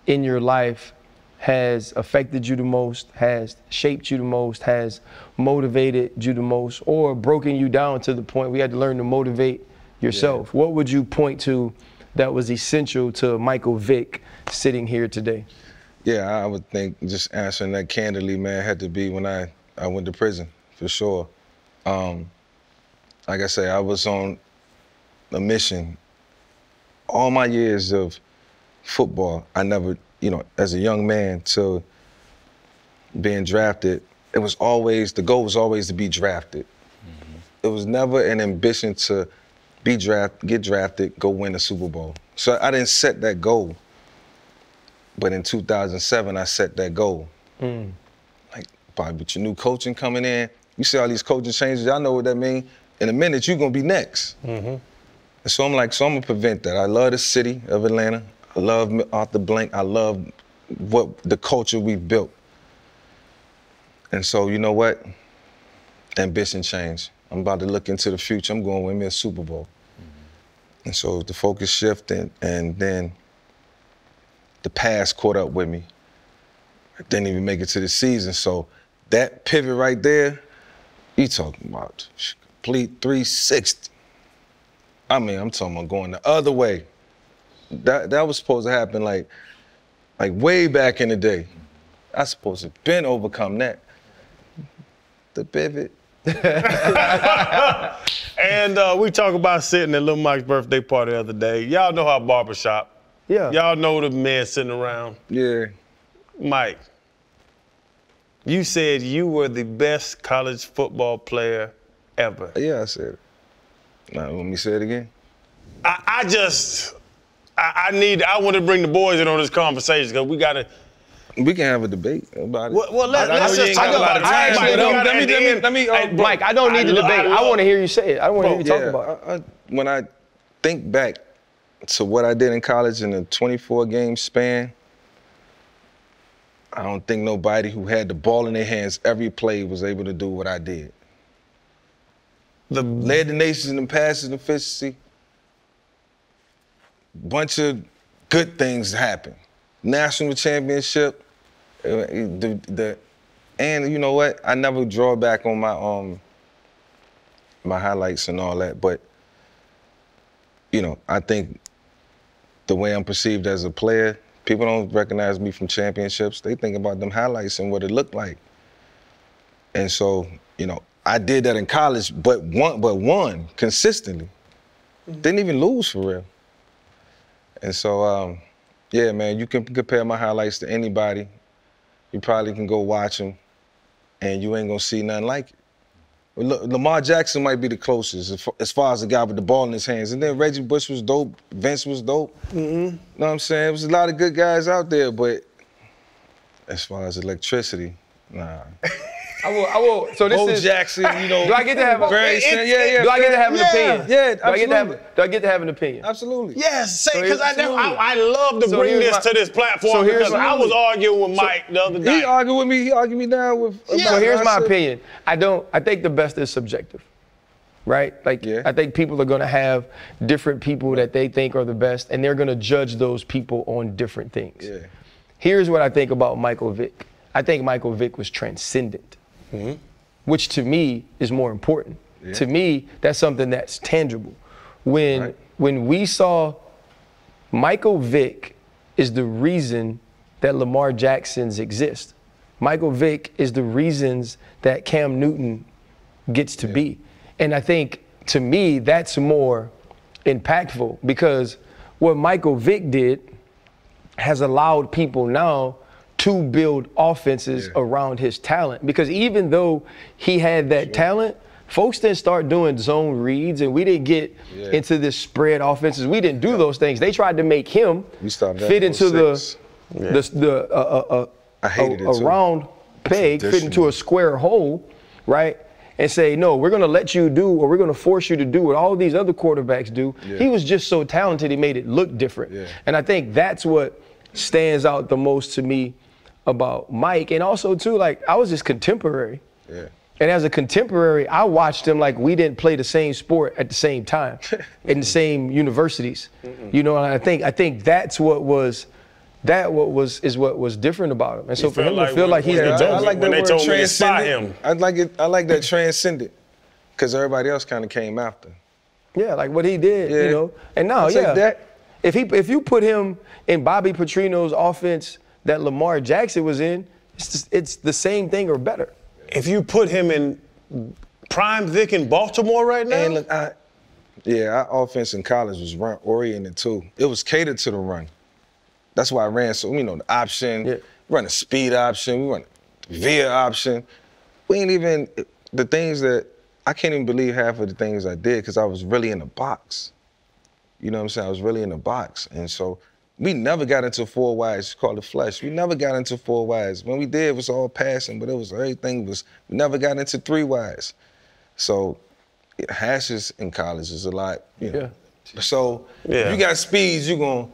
in your life has affected you the most, has shaped you the most, has motivated you the most, or broken you down to the point where you had to learn to motivate yourself? What would you point to that was essential to Michael Vick sitting here today? Yeah, I would think, just answering that candidly, man, had to be when I went to prison, for sure. Like I say, I was on a mission. All my years of football, I never, you know, as a young man, to being drafted, the goal was always to be drafted. It was never an ambition to get drafted, go win a Super Bowl. So I didn't set that goal. But in 2007, I set that goal. Like, probably with your new coaching coming in, you see all these coaching changes, y'all know what that means. In a minute, you're gonna be next. And so I'm gonna prevent that. I love the city of Atlanta. I love Arthur Blank. I love the culture we've built. And so, you know what? Ambition changed. I'm about to look into the future. I'm going to win me a Super Bowl. And so the focus shifted, and then the past caught up with me. I didn't even make it to the season. So that pivot right there, you talking about complete 360. I mean, I'm talking about going the other way. That was supposed to happen like way back in the day. I supposed to have been overcome that. The pivot. And we talk about sitting at Lil Mike's birthday party the other day. Y'all know how barbershop. Yeah. Y'all know the men sitting around. Yeah. Mike, you said you were the best college football player ever. Yeah, I said it. Now, let me say it again. I want to bring the boys in on this conversation because we got to. We can have a debate about it. Well, let's just talk about it. Mike, I don't need the debate. I want to hear you say it. I want to hear you talk about it. When I think back to what I did in college in a 24-game span, I don't think nobody who had the ball in their hands every play was able to do what I did. Led the nation in passing efficiency. Bunch of good things happened. National championship. And you know what? I never draw back on my highlights and all that, but you know, I think the way I'm perceived as a player, people don't recognize me from championships. They think about them highlights and what it looked like. And so, you know, I did that in college, but won consistently. Didn't even lose for real. And so, yeah, man, you can compare my highlights to anybody. You probably can go watch them, and you ain't gonna see nothing like it. Lamar Jackson might be the closest as far as the guy with the ball in his hands. And then Reggie Bush was dope. Vince was dope. You know what I'm saying? There was a lot of good guys out there, but as far as electricity, nah. I will. So this Bo is Jackson, you know. Do I get to have? Do I get to have an opinion? Yeah, absolutely. Do I get to have an opinion? Absolutely. Yes, because I love to bring this to this platform because I was arguing with Mike the other day. He argued with me. He argued me down with. So here's my opinion. I think the best is subjective, right? Like I think people are gonna have different people that they think are the best, and they're gonna judge those people on different things. Yeah. Here's what I think about Michael Vick. I think Michael Vick was transcendent. Which to me is more important. Yeah. To me, that's something that's tangible. When we saw Michael Vick is the reason that Lamar Jackson's exist. Michael Vick is the reasons that Cam Newton gets to be. And I think, to me, that's more impactful because what Michael Vick did has allowed people now to build offenses around his talent. Because even though he had that talent, folks didn't start doing zone reads and we didn't get into this spread offenses. We didn't do those things. They tried to make him fit into a round peg, fit into a square hole, right? And say, no, we're gonna let you do, or we're gonna force you to do what all these other quarterbacks do. He was just so talented, he made it look different. And I think that's what stands out the most to me about Mike. And also too, like, I was his contemporary. And as a contemporary, I watched him like we didn't play the same sport at the same time in the same universities. You know, and I think that's what was different about him. And so for him to feel like he's the best. I like that when they word told me to transcendent. spy him. I like that transcendent because everybody else kind of came after. Yeah, like what he did, you know. And now, if you put him in Bobby Petrino's offense that Lamar Jackson was in, it's the same thing or better. If you put him in prime Vick in Baltimore right now? And look, our offense in college was run-oriented too. It was catered to the run. That's why I ran, so, you know, the option, run a speed option, we run veer option. We ain't even, the things that, I can't even believe half of the things I did because I was really in the box. You know what I'm saying? I was really in the box. And so we never got into 4 wides, called it flush. We never got into 4 wides. When we did, it was all passing, but everything was, we never got into 3 wides. So hashes in college is a lot, you know. Yeah. So if you got speeds, you going,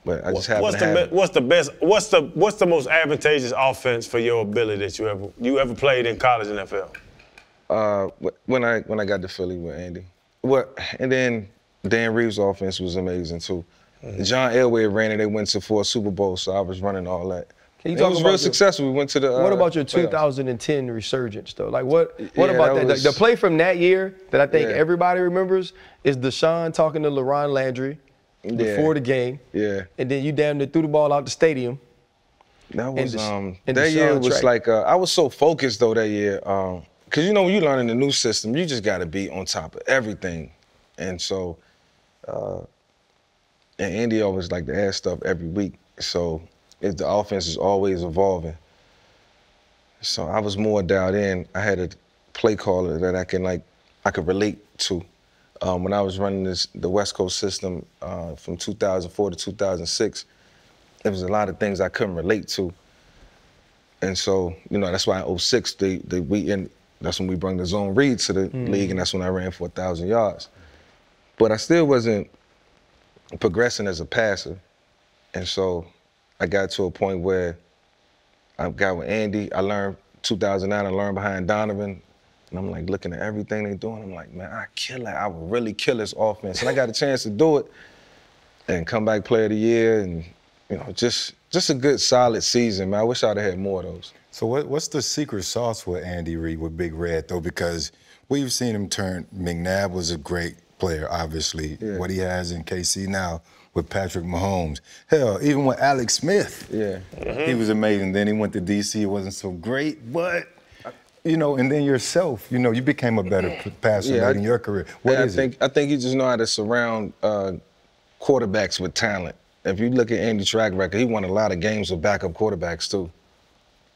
but I just happen to have it. What's the most advantageous offense for your ability that you ever played in college NFL? When I got to Philly with Andy. And then Dan Reeves' offense was amazing too. John Elway ran it. They went to 4 Super Bowls, so I was running all that. It was real successful. We went to the. What about your 2010 resurgence though? Like what about that? The play from that year that I think everybody remembers is Deshaun talking to LaRon Landry before the game. Yeah. And then you damn near threw the ball out the stadium. That was that year was like I was so focused though that year. Because you know when you learn in the new system, you just got to be on top of everything. And so, and Andy always like to add stuff every week. So the offense is always evolving. So I was more dialed in. I had a play caller that I could relate to. When I was running the West Coast system from 2004 to 2006, there was a lot of things I couldn't relate to. And so, you know, that's why in 06, that's when we brought the zone read to the league, and that's when I ran for 1,000 yards. But I still wasn't progressing as a passer. And so I got to a point where I got with Andy. I learned 2009, I learned behind Donovan. And I'm like looking at everything they're doing. I'm like, man, I would really kill this offense. And I got a chance to do it and come back player of the year. And, you know, just a good solid season, man. I wish I'd have had more of those. So what's the secret sauce with Andy Reid with Big Red, though? Because we've seen him turn. McNabb was a great player, obviously. Yeah. What he has in KC now with Patrick Mahomes. Hell, even with Alex Smith. Yeah. He was amazing. Then he went to D.C. It wasn't so great, but, you know, and then yourself, you know, you became a better passer late in your career. What is it? I think you just know how to surround quarterbacks with talent. If you look at Andy's track record, he won a lot of games with backup quarterbacks, too.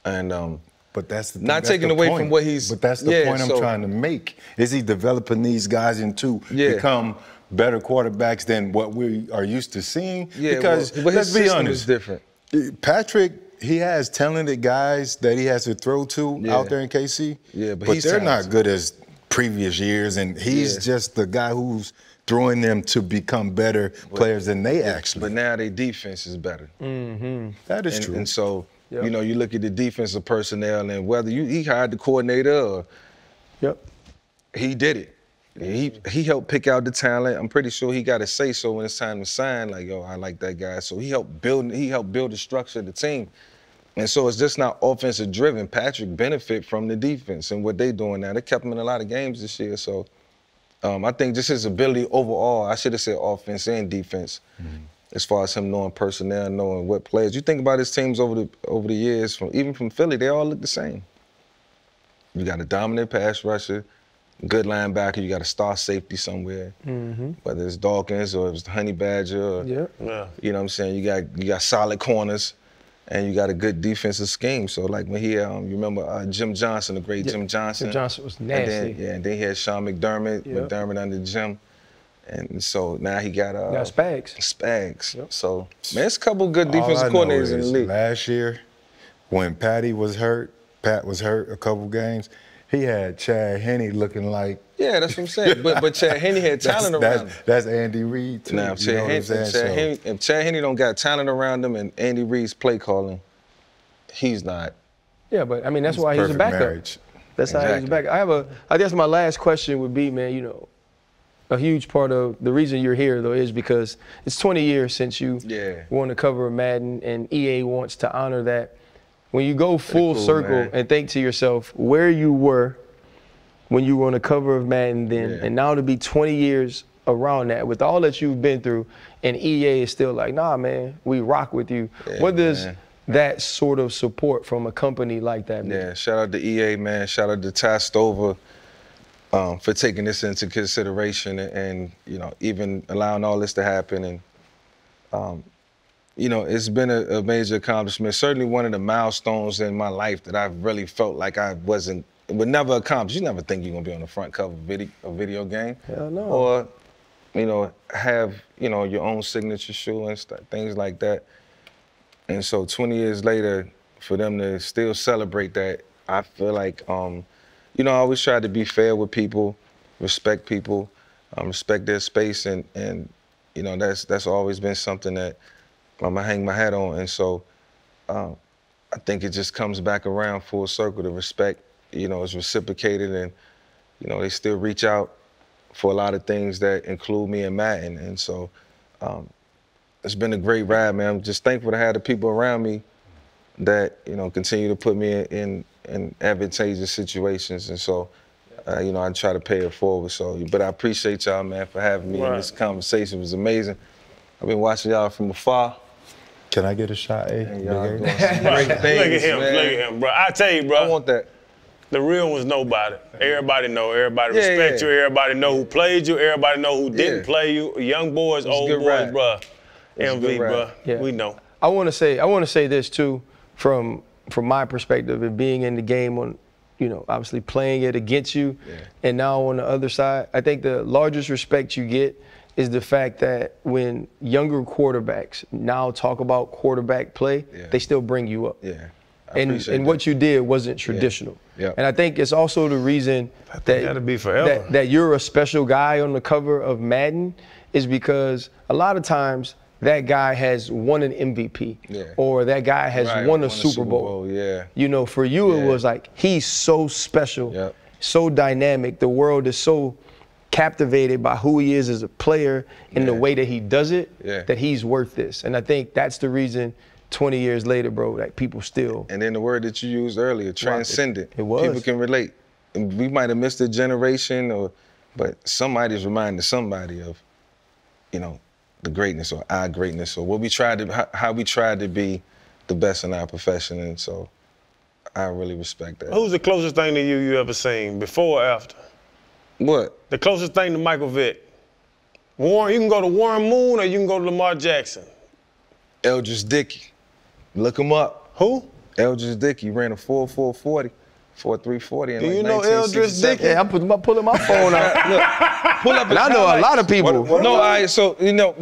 And but that's not taking away from what he's. But that's the point I'm trying to make. Is he developing these guys into become better quarterbacks than what we are used to seeing? Yeah, because let's be honest, is different. Patrick, he has talented guys that he has to throw to out there in KC. Yeah, but they're not good as previous years, and he's just the guy who's throwing them to become better players than they actually. But now their defense is better. That is true. And so. You know, you look at the defensive personnel and whether he hired the coordinator or he did it. He helped pick out the talent. I'm pretty sure he got to say so when it's time to sign, like, yo, I like that guy. So he helped build the structure of the team. And so it's just not offensive driven. Patrick benefit from the defense and what they doing now. They kept him in a lot of games this year. So I think just his ability overall, I should have said offense and defense. As far as him knowing personnel, knowing what players. You think about his teams over the years, even from Philly, they all look the same. You got a dominant pass rusher, good linebacker, you got a star safety somewhere, whether it's Dawkins or it's Honey Badger, or, you know what I'm saying? You got solid corners, and you got a good defensive scheme. So like when he, you remember Jim Johnson, the great Jim Johnson. Jim Johnson was nasty. And then he had Sean McDermott, McDermott under Jim. And so now he got Spags. Spags. So, man, it's a couple good defensive coordinators in the league. Last year, when Pat was hurt a couple games, he had Chad Henne looking like. Yeah, that's what I'm saying. but Chad Henne had talent around him. That's Andy Reid, too. Now, if Chad Henne don't got talent around him and Andy Reid's play calling, he's not. Yeah, but I mean, that's why he's a backup. Marriage. That's how he's a backup. I guess my last question would be, man, you know, a huge part of the reason you're here, though, is because it's 20 years since you won the cover of Madden, and EA wants to honor that. When you go full circle and think to yourself where you were when you were on the cover of Madden then, and now to be 20 years around that, with all that you've been through, and EA is still like, nah, man, we rock with you. What does that sort of support from a company like that mean? Yeah, shout out to EA, man. Shout out to Ty Stover. For taking this into consideration and, you know, even allowing all this to happen. And you know, it's been a major accomplishment. Certainly one of the milestones in my life that I really felt like I would never accomplish. You never think you're gonna be on the front cover of a video game. Hell no. Or, you know, have, you know, your own signature shoe and things like that. And so 20 years later, for them to still celebrate that, I feel like, you know, I always try to be fair with people, respect people, respect their space, and you know, that's always been something that I'm gonna hang my hat on. And so I think it just comes back around full circle. The respect, you know, is reciprocated, and, you know, they still reach out for a lot of things that include me and Madden. And so it's been a great ride, man. I'm just thankful to have the people around me that, you know, continue to put me in advantageous situations. And so, you know, I try to pay it forward. So, but I appreciate y'all, man, for having me. And this conversation was amazing. I've been watching y'all from afar. Can I get a shot, A? Y'all doing some great things, Look at him, bro. I tell you, bro. I want that. The real one's nobody. Everybody know. Everybody respect you. Everybody know who played you. Everybody know who didn't play you. Young boys, old boys, bro. MV, bro. Yeah. We know. I want to say this too, from my perspective of being in the game on, you know, obviously playing it against you, and now on the other side. I think the largest respect you get is the fact that when younger quarterbacks now talk about quarterback play, they still bring you up. Yeah. And what you did wasn't traditional. Yeah. And I think it's also the reason that you're a special guy on the cover of Madden is because a lot of times that guy has won an MVP or that guy has won a Super Bowl. You know, for you it was like, he's so special, so dynamic. The world is so captivated by who he is as a player and the way that he does it, that he's worth this. And I think that's the reason 20 years later, bro, like people still. And then the word that you used earlier, transcendent. It was. People can relate. And we might have missed a generation, but somebody's reminding somebody of, you know, the greatness or our greatness or what we tried to, how we tried to be the best in our profession. And so I really respect that. Who's the closest thing to you ever seen, before or after? What? The closest thing to Michael Vick. Warren, you can go to Warren Moon or you can go to Lamar Jackson. Eldridge Dickey. Look him up. Who? Eldridge Dickey ran a 4.440, 4.340 in Do like you know Eldridge Dickey? Yeah, I'm pulling my phone out. Look, pull up. And I know a lot of people. So you know,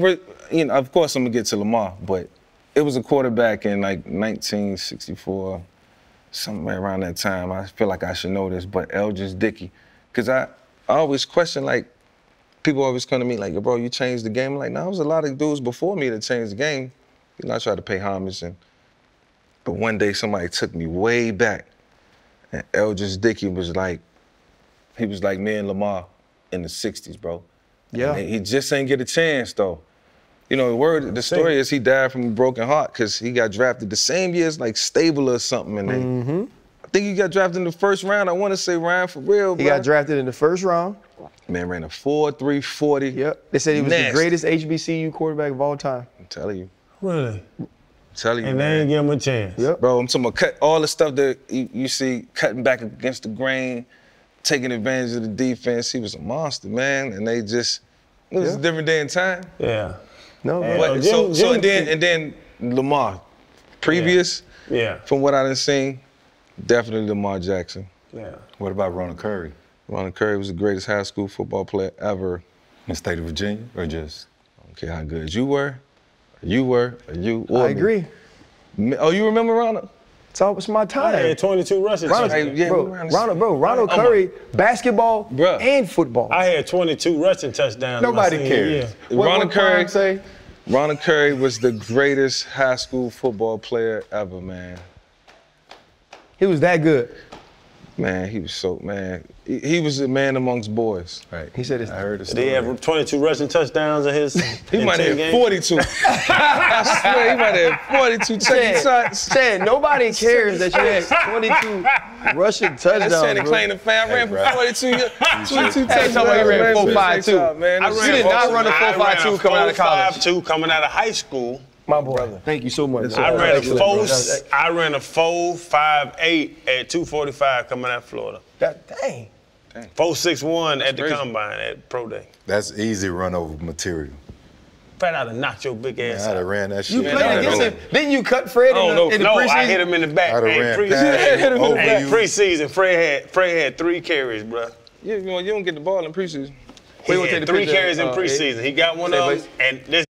of course I'm gonna get to Lamar, but it was a quarterback in like 1964, somewhere around that time. I feel like I should know this, but Eldridge Dickey, because I always question, like, people always come to me like, bro, you changed the game. I'm like, no, there was a lot of dudes before me that changed the game. You know, I try to pay homage, but one day somebody took me way back, and Eldridge Dickey was like, he was like me and Lamar in the 60s, bro. Yeah. And he just ain't get a chance, though. You know, the story is he died from a broken heart because he got drafted the same year as like Stabler or something, and I think he got drafted in the first round. I want to say Ryan for real, bro. He got drafted in the first round. Man ran a 4.340. Yep. They said he was the greatest HBCU quarterback of all time. I'm telling you. Really? I'm telling you, and man. they ain't give him a chance. Yep. Bro, I'm talking about cut all the stuff that you see, cutting back against the grain, taking advantage of the defense. He was a monster, man. And it was a different day and time. Yeah. No, but, and then Lamar, previous, from what I done seen, definitely Lamar Jackson. Yeah. What about Ronald Curry? Ronald Curry was the greatest high school football player ever. In the state of Virginia, or just? I don't care how good you were, I agree. Oh, you remember Ronald? It's my time. I had 22 rushes. Ronald Curry, basketball and football. I had 22 rushing touchdowns. Nobody cares. Ronald Curry was the greatest high school football player ever, man. He was that good. Man, he was he was a man amongst boys. Right. He said I heard the story. Did he have 22 rushing touchdowns in his He might have 42. I swear, he might have 42 shots. Chad, nobody cares that you had 22 rushing touchdowns. That's saying claim the fan. I ran for 42 touchdowns. Hey, talking about he ran 4.52. Man, you did not run a 4.52 coming out of college. 4.52 coming out of high school. My brother. Thank you so much. I ran a 4.58 at 245 coming out of Florida. Dang. 4.61 at the That's crazy. Combine Combine at Pro Day. That's easy run over material. 4.58 at 245 coming out of Florida. Dang. 4.61 at the Combine at Pro Day. That's easy run over material. 4.58 at 245 coming out of Florida. That's easy run over material. Fred, I'd have knocked your big ass I'd have out. ran that shit. You played against him. Didn't you cut Fred in the No, preseason? I hit him in the back. I'd have Hey, ran past you, over you. Preseason, Fred had 3 carries, bro. You don't get the ball in preseason. He had 3 carries in preseason. He got one of them, and this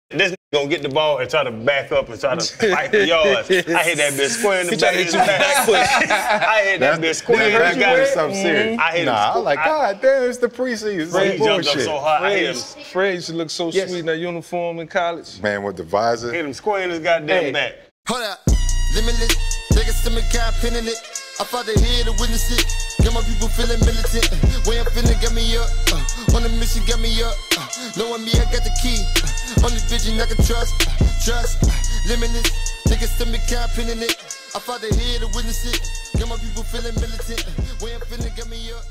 gonna get the ball and try to back up and try to fight for yards. I hit that bitch square in the back. I hit that bitch square in the back. That's something serious. I hit him. I'm like, God damn, it's the preseason. He jumped up so hard. I hit him. Fred used to look so sweet in that uniform in college. Man with the visor. Hit him square in his goddamn back. Hold up, limitless. Niggas to me, can't pinning it. I fought the head to witness it. Got my people feeling militant. Way I'm feeling, got me up. On a mission, got me up. Knowing me, I got the key. Only vision I can trust. Trust, limitless. Niggas to me, can't pinning it. I fought the head to witness it. Got my people feeling militant. Way I'm feeling, got me up.